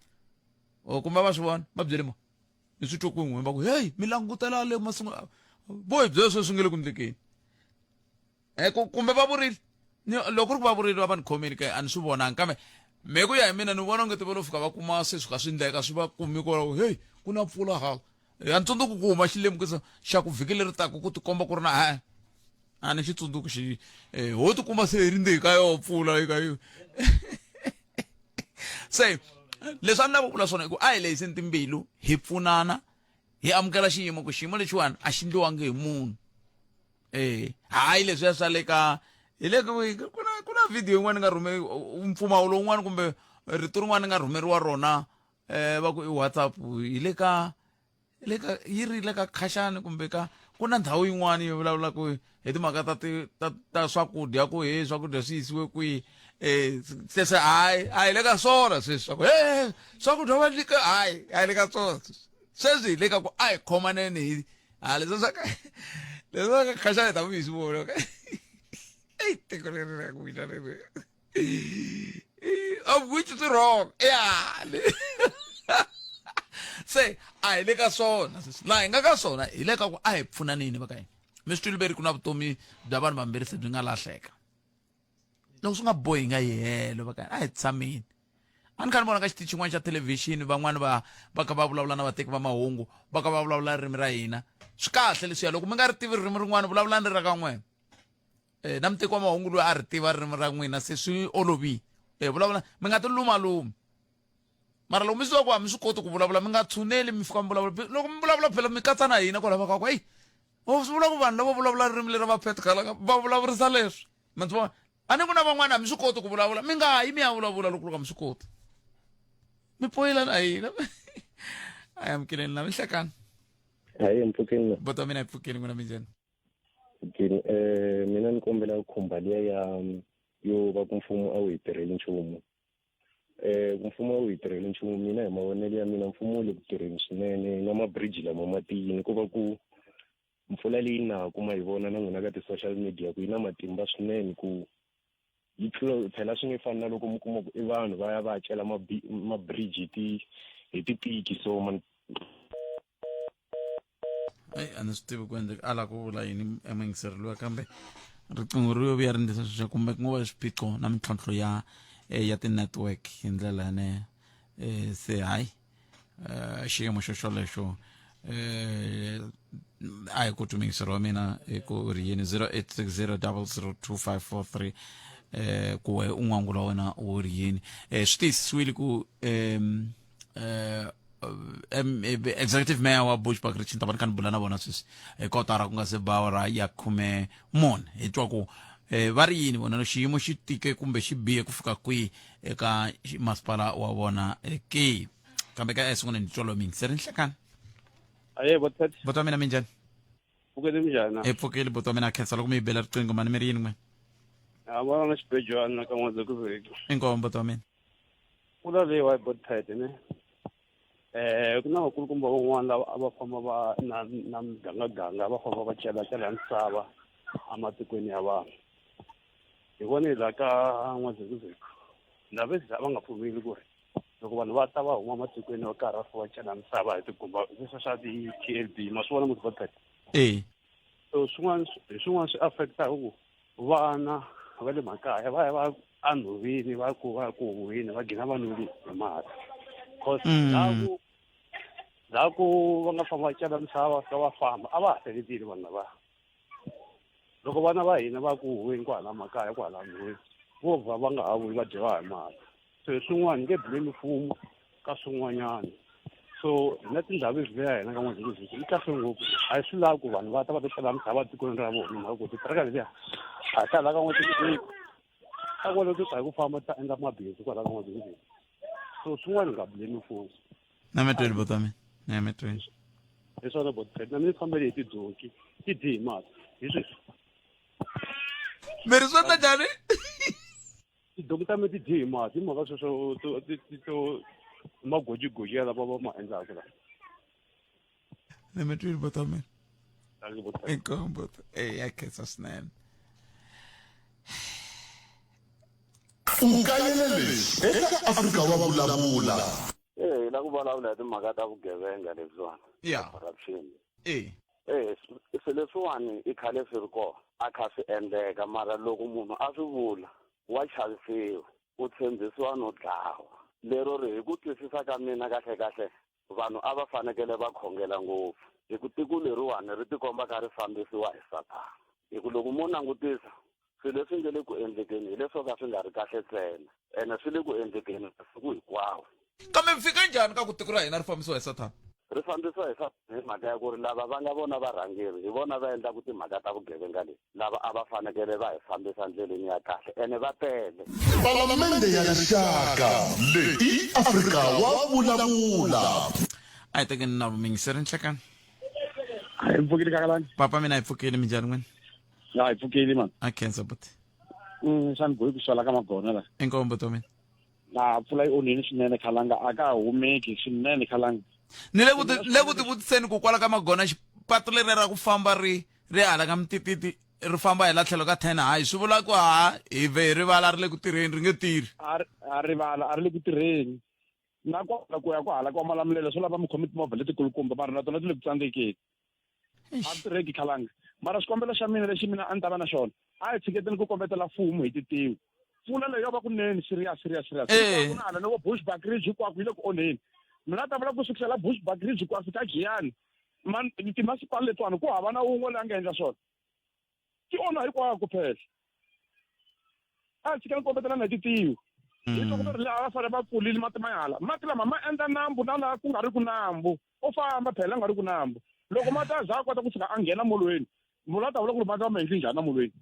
kumbe va swi vona va byele mo ni swi twa ku n'we va ku hey mi langutela le masungu boy byo swi nge le ku ndlekeni kumbe va vurile loko ri ku va vurile va va ni khomeni ka a ni swi vonanga kambe me ku ya hi mina ni vona ngeti va lo fika va kuma se swi ka swi ndleka swi va kumi ku hey ku na mpfula hala a ni tsundzuku ku huma xilemukisa xa ku vhiki leri taka ku ti komba ku ri na a ni xi tsundzuku xi ho ti kuma se hi rinde ka yo mpfula eka yo se leswi a ni lava vula swona i ku a hi lehiseni timbilu hi pfunana hi amukela xiyimo ku xiyimo lexiwani a xi ndliwangi hi munhu hayi leswiya swa le ka hi le ku na video yin'wana ni nga rhume mpfumawulo wun'wana kumbe rito rin'wana ni nga rhumeriwa rona va ku i WhatsApp hi le ka yi ri le ka khashani kumbe ku na ndhawu yin'wana yo vulavula ku hi timhaka ta swakudya ku swakudya swi yisiwe kwihi sese hayi le ka swona sweswi swa ku swakudya va nyika hayi le ka swona sweswi hi le ka ku a hi khomaneni hi leswi swa ka khashani ta vuyisi vona tiko leri ra ku wina leri of which is wrong se a hi le ka swona laha hi nga ka swona hi le ka ku a hi pfunanini va ka hina mi swi twile ku na vutomi bya vanhu vambirhi se byi nga lahleka loko swi nga bohi nga hi helo va ka hina a hi tshameni a ni kha ni vona ka xitichi xin'wana xa thelevhixini van'wani va kha va vulavula na vateki va mahungu va kha va vulavula ririmi ra hina swi kahle leswiya loko mi nga ri tivi ririmi rin'wana vulavulani ri ra ka n'wena na muteki wa mahungu loyi a ri tiva ririmi ra n'wina se swi olovile vulavula mi nga ti lumalumi mara loko mi swi tiva ku a mi swi koti ku vulavula mi nga tshuneli mi fika mi vulavula loko mi vulavula phela mi katsa na hina kwalaho va ka ku swi vula ku vanhu lavo vulavula ririmi leri va phetikhalaka va vulavurisa leswi ma ndzi vona a ni ku na van'wana a mi swi koti ku vulavula mi nga yi mi ya vulavula loko ka mi swi koti mi poyila na hina a hi amukeleni na mi hlekani hayi mpfukeni bota mina hi pfukeni n'wina mi njhani mina ni kombela ku khumba liya yo va ku mfumo a wu hi tirheli nchumu mfumo a wu hi tirheli nchumu mina hi mavonelo ya mina mfumo wu le ku tirheni swinene na mabridge lama matiyini ku va ku mpfula leyi na kuma hi vona na n'wina ka ti-social media ku yi na matimba swinene ku yi phela swi nge fani na loko mi kuma ku i vanhu va ya va cela mabridge hi tipiki so a ni swi tivi ku endleka a la ku vula yini emingiseriwa kambe riqingho ri yo vuya ri ndisa sweswo kumbe ku ngo va swiphiqo na mintlhontlho ya ti-network hi ndlela yane se hayi xiyimo xexolexo a hi ku tumingisero wa mina ku ri yini 0860002543 ku we un'wangula wena wo ri yini swi tiyisisiwile ku executive mayor wa Bushbuckridge Chintabani kan bula na vona sweswi kotara ku nga se ba ra ya 14 hi twa ku va ri yini vona xiyimo xi tike kumbe xi bihe ku fika kwihi eka masipala wa vona ke kambe ka esunguleni tolo mingi se ri nhlekani boto mina minjani pfukile njhani pfukile boto mina khensa loko mi yi bela riqingho mani mi ri yini n'we a vona na xibejwana ka n'wadzekuveki inkomo boto mina pfula leyi wa botite ne ku na vakulukumba van'wana lava a va famba va na migangaganga va famba va celatela misava ematikweni ya vanhu hi vona hi laha ka n'wadzekuveki lava va nga pfumeli ku ri loko vanhu va ta va huma ematikweni yo karhi va famba va cela misava hi tikumba leswi swa ti-TLB ma swi vona muti botite so swin'wana swi affectaku ku vana va le makaya va ya va anhovini va ku huhini va gina vanhu hi mati cause laha ku va nga famba va cela misava ka va famba a va ha hleletile vanhu lava loko vana va hina va ku huhini kwahala makaya kwahala nhoveni vo va nga ha vuyi va dyiwa hi mati so hi swin'wana nge blame mfumo ka swin'wanyana so na tindhawu leti ya hina ka n'wadzekuveki yi kahle ngopfu a hi swi lavi ku vanhu va ta va to cela misava tikweni ra vona mhaka ku titiraka letiya a ta laha ka n'wadzekuveki ta vona to ta hi ku famba ta endla mabindzu kwalaha ka n'wadzekuveki so swin'wana nga blame mfumo na metweni boto mina na metweni hi swona botite na mi fambele hi tidonki ti dyi hi mati hi sweswi mi ri swona njhani tidonki ta mi ti dyi hi mati hi mhaka sweswo to magojigoji ya lava va ma endlaka laha na metweni boto mina inkomo boto ya khensa swinene ukayelelesi eka Afrika wa vulavula la ku vulavula hi timhaka ta vugevenga lebyiwani corruption se leswiwani i khale swi ri kona a kha swi endleka mara loko munhu a swi vula wa chavisiwa u tshembisiwa no dlawa lero ri hi ku twisisa ka mina kahle vanhu a va fanekele va khongela ngopfu hi ku tiko leriwani ri tikomba ka ri fambisiwa hi Satana hi ku loko mo langutisa swilo leswi nge le ku endlekeni hi leswo ka swi nga ri kahle ntsena ene swi le ku endlekeni masiku hinkwawo kambe mi fika njhani ka ku tiko ra hina ri fambisiwa hi Satana ri fambisiwa hi mhaka ya ku ri lava va nga vona varhangeri hi vona va endlaku timhaka ta vugevenga leti lava a va fanekele va hi fambisa ndleleni ya kahle ene va tele palamende ya rixaka leyi i Afrika wa vulavula a hi tekeni na vumingiseri nhlekani a hi pfukile kakalani papa mina hi pfukile minjhani n'wini ya hi pfukile mani a khensa buti xani bohi ku swala ka magona la inkomo boto mina na pfula yi onhini swinene khalanga a ka humeki swinene khalanga ni le ku tivutiseni ku kwala ka magona xipatu leri ra ku famba ri hala ka mitititi ri famba hi la tlhelo ka 10 hayi swi vula ku hi ve rivala ri le ku tirheni ri nge tirhi a rivala a ri le ku tirheni na kona ku ya ku hala ka malamulelo swi lava mi khomi timovha letikulukumba mara na tona ti le ku tsandzekeni a tirheki khalanga mara xikombelo xa mina lexi mina a ni ta va na xona a hi tshiketeni ku kombetela mfumo hi titiwi pfula leyi yo va kunene serious kuna hala no Bushbuckridge hinkwako yi le ku onheni mina ta vula ku sukusela Bushbuckridge ku fika Giyani timasipala letiwani ku hava na wun'we leyi a nga endla swona ti onha hinkwako phela a hi tshikeni kombetela na hi titiwi hi loko ku ri laha va fanele va pfulile mati mayala mati lama ma endla nambu na laha ku nga ri ku nambu o famba phela nga ri ku nambu loko mati a za a kota ku fika a nghena molweni munhu a ta vula ku ri mati va ma endli njhani na molweni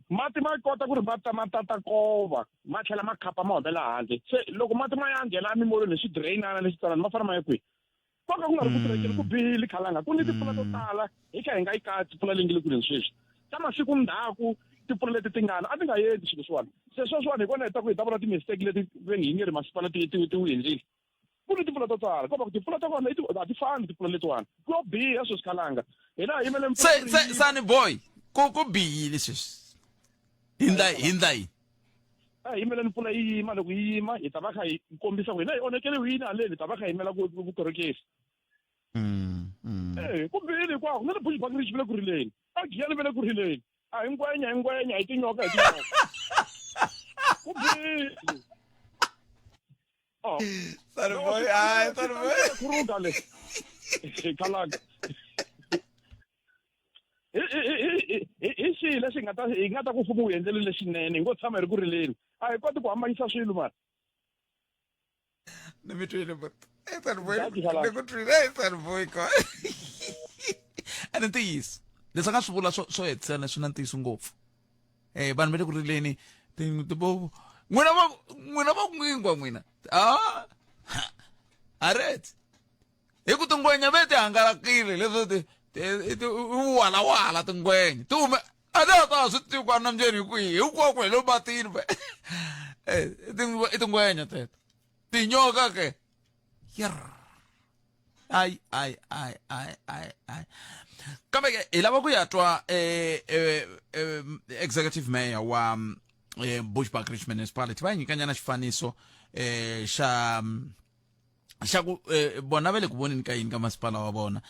mati ma kota ku ri ma tata kova ma tlhela ma khapa ma humela handle se loko mati ma ya nghena mimolweni leswi drainana leswi tsanana ma fanele ma ye kwihi koka ku nga ri ku tirhekeni ku bihile khalanga ku ni timpfula to tala hi kha hi nga yi kati timpfula leyi nge le kuleni sweswi ka masiku ndzhaku timpfula leti tingana a ti nga yendli swilo swiwani se sweswiwani hi kona hi ta ku hi ta vona timistake leti veni hi nge ri masipala ti endlile ku ni timpfula to tala kopa ku timpfula ta kona a ti fani timpfula letiwani ku biha sweswi khalanga hina hi yimele sani boy ku bihile sweswi hindlayi a yimeleni mpfula yi yima loko yi yima hi ta va kha hi kombisa ku hina hi onhekele wini haleni hi ta va kha hi yimela vukorhokeri ku bihile hinkwako na le Bushbuckridge va le ku rileni a Giyani va le ku rileni a ingwenya hi tinyoka ku bihi Sarboy kuruka le khalanga i leswi hi nga ta ku mfumo wu endlele leswinene hi ngo tshama hi ri ku rileni a hi koti ku hambanyisa swilo mani ni mi twile but Sarboy ni ku twile Sarboy ko and ntiyiso leswi nga swi vula swo hetisela swi na ntiyiso ngopfu vanhu va le ku rileni n'wina va ku ngingwa n'wina aret hi ku tingwenya ve ti hangalakile leswo wala tingwenya ti hume a ta ta swi tivi ku a nambyeni hi kwihi hinkwako hi lo matini i tingwenya teto tinyoka ke ai kambe ke hi lava ku ya twa executive mayor wa Bushbuckridge Municipality va nyikanyana xifaniso xa ku bona va le ku voneni ka yini ka masipala wa vona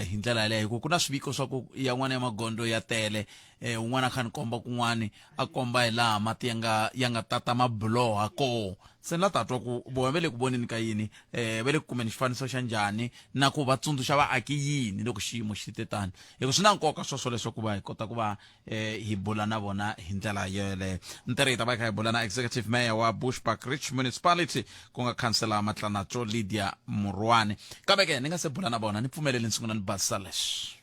hi ndlela yaleyo ku na swiviko swa ku yan'wana ya magondo ya tele un'wana a kha ni komba kun'wani a komba hi laha mati ya nga tata mabuloha koho se ni la tatwa ku vona va le ku voneni ka yini va le ku kumeni xifaniso xa njhani na ku va tsundzuxa vaaki yini loko xiyimo xi te tani hikuva swi na nkoka sweswo leswo ku va hi kota ku va hi bula na vona hi ndlela yeleyo ntirho hi ta va hi kha hi bula na executive mayor wa Bushbuckridge Municipality ku nga khansela Matlanatso Lydia Murwane kambe ke ni nga se bula na vona ni pfumelele ni sungula ni basisa leswi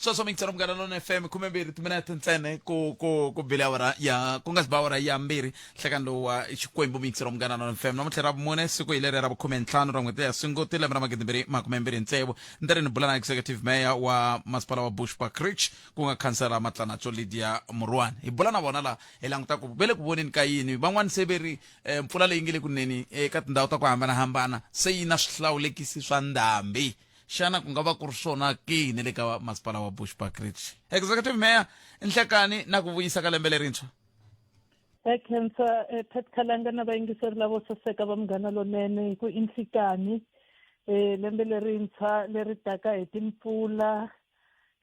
so mixer Munghana Lonene FM 12 timinete ntsena ku bile awara ya ku nga si ba awara ya 2 nhlekani wa Xikwembu mixer Munghana Lonene FM namuntlha ra vumune siku hi leri ra vu 15 ra n'hweti ya Sunguti lembe ra 2026 ntirho ni bula na executive mayor wa masipala wa Bushbuckridge ku nga khansela Matlanatso Lydia Murwane hi bula na vona la hi languta ku vele ku voneni ka yini van'wani se veri mpfula leyi nge le kuneni eka tindhawu ta ku hambanahambana se yi na swihlawulekisi swa ndhambi xana ku nga va ku ri swona ke ni le ka masipala wa Bushbuckridge executive mayor nhlekani na ku vuyisa ka lembe lerintshwa khensa Pat Khalanga na vayingiseri lavo saseka va Munghana Lonene ku inhlikani lembe lerintshwa leri taka hi timpfula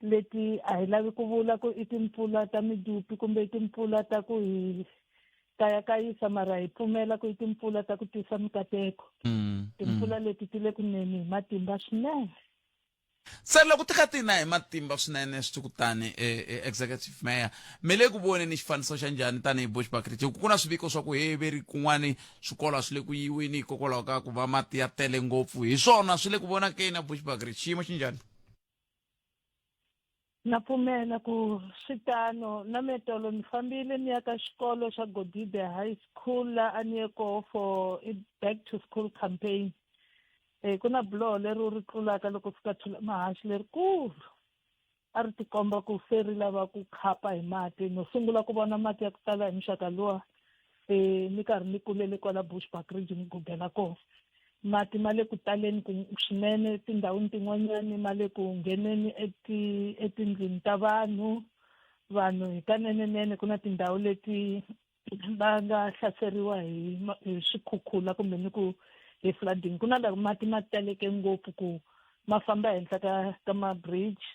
leti a hi lavi ku vula ku i timpfula ta midupi kumbe timpfula ta ku hi kayakayisa mara hi pfumela ku i timpfula ta ku tisa mikateko timpfula leti ti le kuneni hi matimba swinene se loko ti kha tina hi matimba swinene switsukutani executive mayor mi le ku voneni xifaniso xa njhani tanihi Bushbuckridge ku na swiviko swa ku veri kun'wani swikolo swi le ku yiweni hikokwalaho ka ku va mati ya tele ngopfu hi swona swi le ku vonakeni na Bushbuckridge xiyimo xi njhani na pfumela ku switano na metolo ni fambile ni ya ka xikolo xa Godide High School la a ni ye koho for back to school campaign ku na buloho leri ri tlulaka loko fika thula mahaxi lerikulu a ri tikomba ku se ri lava ku khapa hi mati no sungula ku vona mati ya ku tala hi muxaka luwa ni karhi ni kulele kwala Bushbuckridge ni gugela koho mati ma le ku taleni swinene tindhawini tin'wanyani ma le ku ngheneni etindlwini ta vanhu hi kanenenene ku na tindhawu leti va nga hlaseriwa hi swikhukhula kumbe ni ku hi flooding ku na la mati ma taleke ngopfu ku ma famba henhla ka ma-bridge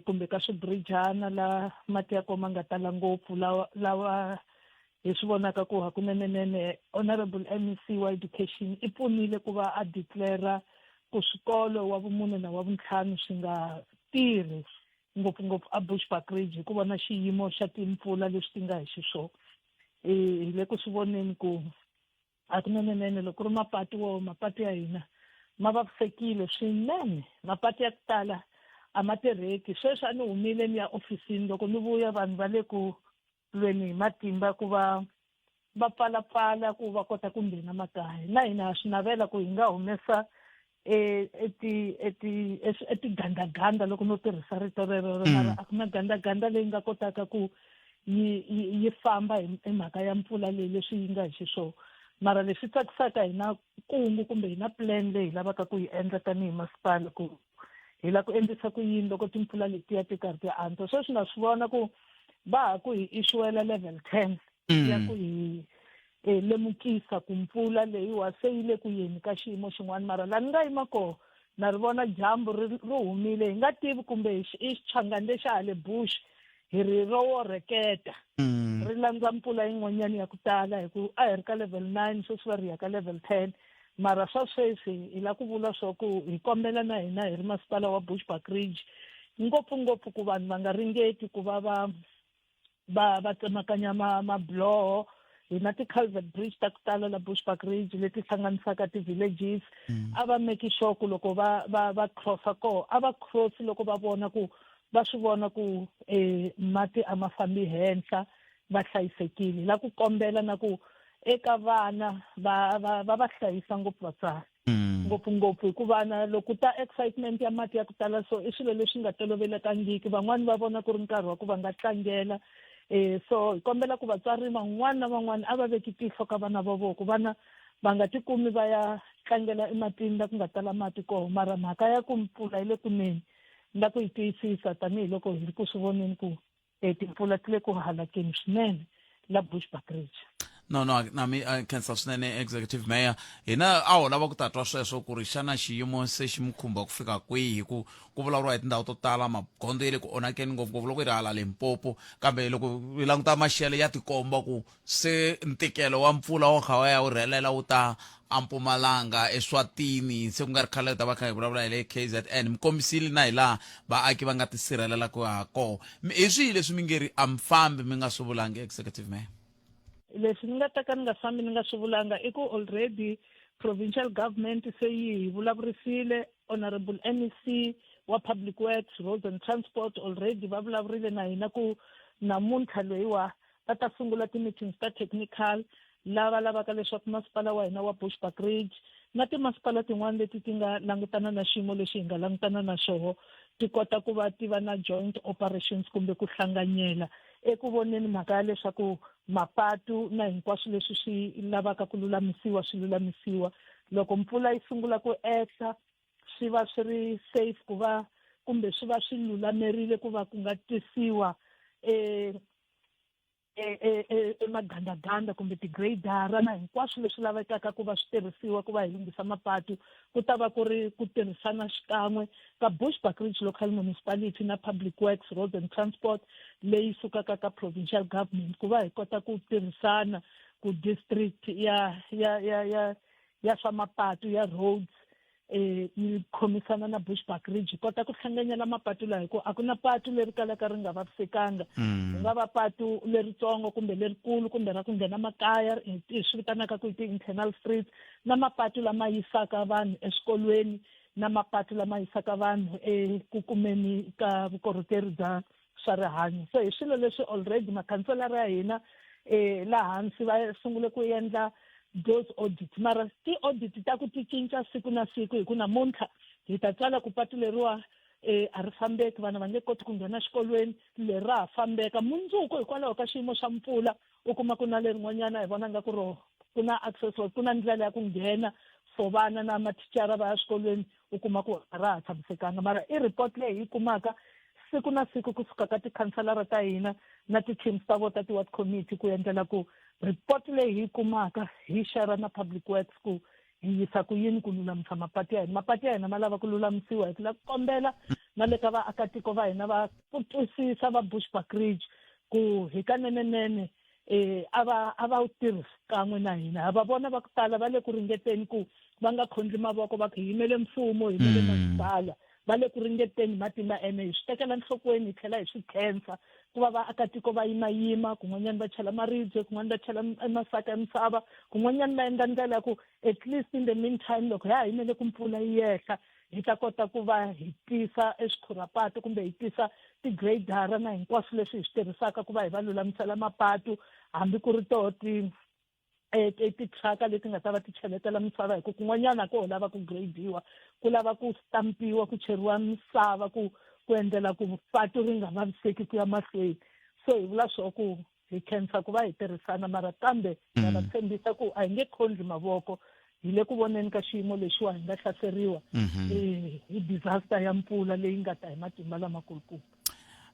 kumbe ka swibrijana la mati ya kona ma nga tala ngopfu lawa hi swi vonaka ku hakunenenene honorable MEC wa education i pfunile ku va a declare ku swikolo wa vumune na wa vuntlhanu swi nga tirhi ngopfungopfu a Bushbuckridge ku vona xiyimo xa timpfula leswi ti nga hi xiswona hi le ku swi voneni ku hakunenenene loko ri mapatu ya hina ma vavisekile swinene mapatu ya ku tala a ma tirheki sweswi a ni humile ni ya ofisini loko ni vuya vanhu va le ku lweni hi matimba ku va pfalapfala ku va kota ku nghena makaya na hina ha swi navela ku hi nga humesa etigandaganda loko no tirhisa rito rero mara a ku na gandaganda leyi nga kotaka ku yi famba hi mhaka ya mpfula leyi leswi yi nga hi xiswona mara leswi tsakisaka hi na kungu kumbe hi na plan leyi hi lavaka ku yi endla tanihi masipala ku hi lava ku endlisa ku yini loko timpfula letiya ti karhi ti antswa sweswi na swi vona ku va ha ku hi issuela level 10 ya ku hi lemukisa ku mpfula leyiwa se yi le ku yeni ka xiyimo xin'wana mara laha ni nga yima koho na ri vona dyambu ri humile hi nga tivi kumbe i xichangani lexa hale bush hi ri ro reketa ri landza mpfula yin'wanyana ya ku tala hi ku a hi ri ka level 9 sweswi va ri ya ka level 10 mara swa sweswi hi la ku vula swa ku hi kombela na hina hi ri masipala wa Bushbuckridge ngopfungopfu ku vanhu va nga ringeti ku va tsemakanya mabiloho hi na ti-culvert bridge ta ku tala la Bushbuckridge leti hlanganisaka ti-villages a va make sure ku loko va crossa koho a va cross loko va vona ku va swi vona ku mati a ma fambi henhla va hlayisekile la ku kombela na ku eka vana va hlayisa ngopfu vatswari ngopfungopfu hi ku vana loko ta excitement ya mati ya ku tala so i swilo leswi nga tolovelekangiki van'wani va vona ku ri nkarhi wa ku va nga tlangela so hi kombela ku vatswari van'wani na van'wani a va veki tihlo ka vana va voko vana va nga tikumi va ya tlangela ematini la ku nga tala mati koho mara mhaka ya ku mpfula yi le kunene na ku yi tiyisisa tanihiloko hi ri ku swi voneni ku timpfula ti le ku halakeni swinene la Bushbuckridge. No, nami khensa swinene executive mayor hina a ho lava ku ta twa sweswo ku ri xana xiyimo se xi mukhumba ku fika kwihi ku vulavuriwa hi tindhawu to tala magondzo ya le ku onhakeni ngopfungopfu loko hi ri hala Limpopo kambe loko hi languta maxelo ya tikomba ku se ntikelo wa mpfula wo kha wa ya wu rhelela wu ta eMpumalanga eSwatini se ku nga ri khale ta va kha hi vulavula hi le KZN mi kombisile na hi laha vaaki va nga tisirhelela ku ha koho hi swihi leswi mi nge ri a mi fambi mi nga swi vulangi executive mayor? Leswi ni nga ta ka ni nga fambi ni nga swi vulanga i ku already provincial government se yi vulavurisile honorable MEC wa public works roads and transport already va vulavurile na hina ku namuntlha loyiwa va ta sungula ti-meetings ta technical lava lavaka leswaku masipala wa hina wa Bushbuckridge na timasipala tin'wana leti ti nga langutana na xiyimo lexi hi nga langutana na xoho ti kota ku va ti va na joint operations kumbe ku hlanganyela eku voneni mhaka ya leswaku mapatu na hinkwaswo leswi swi lavaka ku lulamisiwa swi lulamisiwa loko mpfula yi sungula ku ehla swi va swi ri safe ku va kumbe swi va swi lulamerile ku va ku nga tisiwa magandaganda kumbe tigradara na hinkwaswo leswi lavekaka ku va swi tirhisiwa ku va hi lunghisa mapatu ku ta va ku ri ku tirhisana xikan'we ka Bushbuckridge local municipality na public works roads and transport leyi sukaka ka provincial government ku va hi kota ku tirhisana ku district ya swa mapatu ya roads yi khomisana na Bushbuckridge kota ku hlanganyela mapatu laha hi ku a ku na patu leri kalaka ri nga vavisekanga ku nga va patu leritsongo kumbe lerikulu kumbe ra ku nghena makaya swi vitanaka ku ti-internal streets na mapatu lama yisaka vanhu eswikolweni na mapatu lama yisaka vanhu eku kumeni ka vukorhokeri bya swa rihanyo so hi swilo leswi already makhanselara ya hina laha hansi va sungule ku endla those audits mara ti-audit ta ku ti cinca siku na siku hi ku namuntlha hi ta tsala ku patu leriwa a ri fambeki vana va nge koti ku nghena xikolweni leri ra ha fambeka mundzuku hikwalaho ka xiyimo xa mpfula u kuma ku na lerin'wanyana hi vona nga ku ro ku na access ku na ndlela ya ku nghena for vana na mathicara va ya swikolweni u kuma ku a ra ha tshamisekanga mara i report leyi hi kumaka siku na siku kusuka ka tikhanselara ta hina na ti-teams ta vona ta ti-ward committee ku endlela ku report leyi hi kumaka hi share na public works ku hi yisa ku yini ku lulamisa mapatu ya hina ma lava ku lulamisiwa hi ku la kombela na le ka vaakatiko va hina va ku twisisa va Bushbuckridge ku hi ka nenenene a va wu tirhisi kan'we na hina va vona va ku tala va le ku ringeteni ku va nga khondli mavoko va ku hi yimele mfumo hi yimele masipala va le ku ringeteni matimba ene hi swi tekela nhlokweni hi tlhela hi swi khensa ku va vaakatiko va yimayima kun'wanyana va chela maribye kun'wana va chela masaka ya misava kun'wanyana va endla ndlela ya ku at least in the meantime loko ha yimele ku mpfula yi yehla hi ta kota ku va hi tisa eswikhurapatu kumbe hi tisa tigradara na hinkwaswo leswi hi swi tirhisaka ku va hi va lulamisela mapatu hambi ku ri toho ti-trucka leti nga ta va ti cheletela misava hi ku kun'wanyana ko lava ku gradiwa ku lava ku stampiwa ku cheriwa misava ku endlela ku patu ri nga vaviseki ku ya mahlweni so hi vula swo ku hi khensa ku va hi tirhisana mara kambe na va tshembisa ku a hi nge khondli mavoko hi le ku voneni ka xiyimo lexiwa hi nga hlaseriwa hi disaster ya mpfula leyi nga ta hi matimba lamakulukumba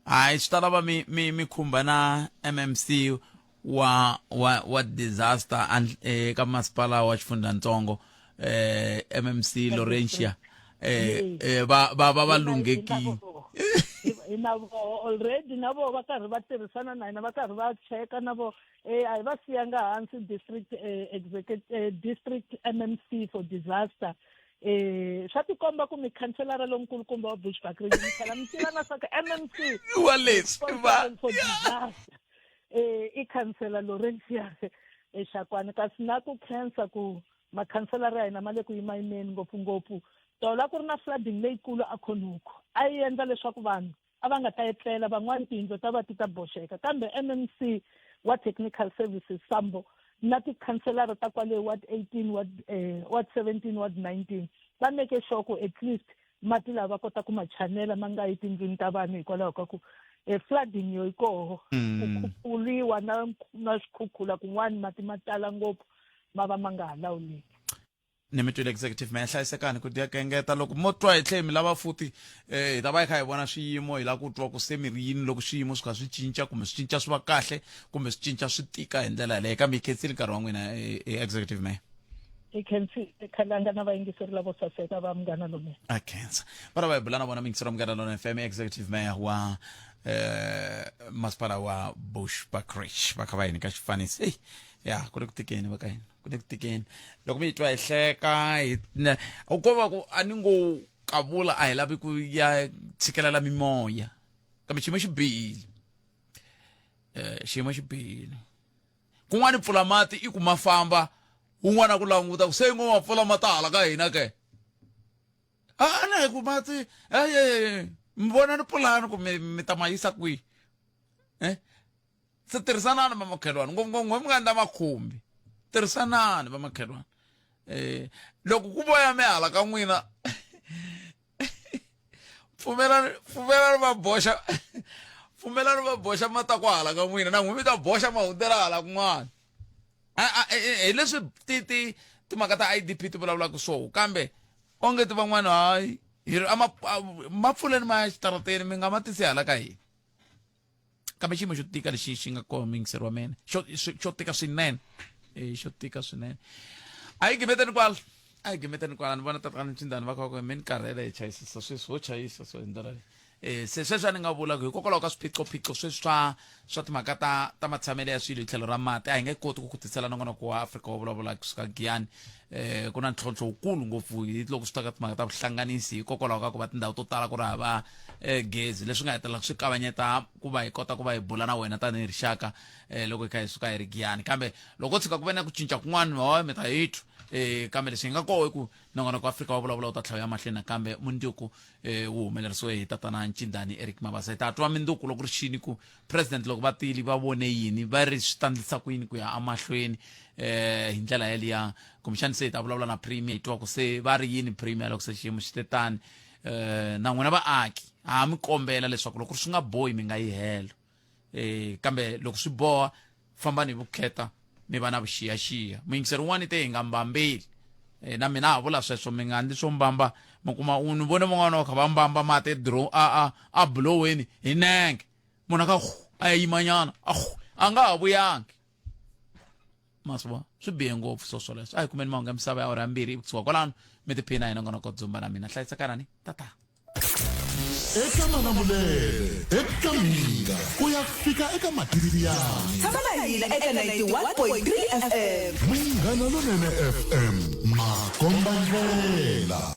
hayi swi ta lava mi khumba na MMC wa disaster ka masipala wa xifundzantsongo MMC Laurentia va lunghekile navo already navo va karhi va tirhisana na hina va karhi va cheka navo a hi va siyanga hansi district MMC for disaster swa tikomba ku mi khanselara lonkulukumba wa Bushbuckridge mi tlhela mi tiva na swa ku MMC for disaster i khansela Lawrence Shakwana kasi na ku khensa ku makhanselara ya hina ma le ku yimayimeni ngopfungopfu tola ku ri na flooding leyikulu a Khonuko a yi endla leswaku vanhu a va nga ta etlela van'wani tiyindlo ta va ti ta boxeka kambe MMC wa technical services Sambo na tikhanselara ta kwale ward 18 ward 17 ward 19 va make sure ku at least mati lava kota ku machanela ma nga yi tindlwini ta vanhu hikwalaho ka ku flooding yo ikoho ku khupuliwa na swikhukhula kun'wani mati ma tala ngopfu ma va ma nga ha lawuleki ni mitwile executive mayor hlayisekani ku dia kengeta loko mo twa hi tlhemi lava futhi hi ta va hi kha hi vona swiyimo hi la ku twa ku semirini loko swiyimo swi kha swi cinca kumbe swi cinca swi va kahle kumbe swi cinca swi tika hi ndlela yaleyo kambe hi khensile nkarhi wa n'wina executive mayor i khensi khalanga na vayingiseri lavo saseka va Munghana Lonene a khensa va va hi bula na vona mingisero Munghana Lonene FM executive mayor wa masipala wa Bushbuckridge va kha va hi nyika xifaniso ya ku le ku tikeni va ka hina ku le ku tikeni loko mi twa hi hleka u kova ku a ni ngo kavula a hi lavi ku ya tshikelela mimoya kambe xiyimo xi bihile xiyimo xi bihile kun'wani pfula mati i ku ma famba un'wana ku languta ku se ngo ma pfula mati hala ka hina ke na ku mati mi vona ni pulani ku mi ta ma yisa kwihi se tirhisanani va makhelwani ngopfungopfu mi nga endla makhumbi tirhisanani va makhelwani loko ku voya mi hala ka n'wina pfumelani va boxa mata ku hala ka n'wina na n'wina mi ta boxa mahundela hala kun'wana hi leswi timhaka ta IDP ti vulavulaka swoho kambe onge ti van'wana hayi ma pfuleni ma ya xitarateni mi nga ma tisi hala ka hina kambe xiyimo xo tika lexi xi nga kona mingiseri wa mina xo tika swinene xo tika swinene a hi gimeteni kwala ni vona tatakani Cindani va kha mi ni karhele hi chayisisa sweswi ho chayisa so hi ndlela leyi se sweswi a ni nga vula ku hikokwalaho ka swiphiqophiqo sweswi swa timhaka ta matshamelo ya swilo hi tlhelo ra mati a hi nge koti ku kutisela nongonoko wa Afrika wa vulavula kusuka Giyani ku na ntlhontlho wukulu ngopfu hi loko swi ta ka timhaka ta vuhlanganisi hikokwalaho ka ku va tindhawu to tala ku ri hava gezi leswi nga hetelela swi kavanyeta ku va hi kota ku va hi bula na wena tanihi rixaka loko hi kha hi suka hi ri Giyani kambe loko tshuka ku ve na ku cinca kun'wana mi ta hi twa kambe leswi hi nga koho i ku nongonoko wa Afrika wa vulavula wu ta tlhela ya mahlweni kambe mundzuku wu humelerisiwe hi tatana Cindani Eric Mabasa hi ta twa mindzuku loko ri xini ku president loko va tili va vone yini va ri swi ta endlisa ku yini ku ya amahlweni hi ndlela yaliya kumbexani se hi ta vulavula na premier hi twa ku se va ri yini premier loko se xiyimo xi te tani na n'wina vaaki ha mi kombela leswaku loko swi nga bohi mi nga yi helo kambe loko swi boha fambani hi vukheta mi va na vuxiyaxiya muyingiseri wun'wana te hi nga mbambeli na mina ha vula sweswo mi nga endli swo mbamba mi kuma ni vone van'wana va kha va mbamba mati a buloweni hi nenge munhu ka a ya yimanyana a nga ha vuyangi masiva swi bihe ngopfu swoswoleswo a hi kumeni mahungu ya misava ya ora yambirhi kusuka kwalano mi tiphina hi nongonoko dzumba na mina hlayisekanani tata eka Malamulele eka Minga ku ya fika eka Matiriyani tshama na hina eka 91.3 FM Munghana Lonene FM makomba ndlela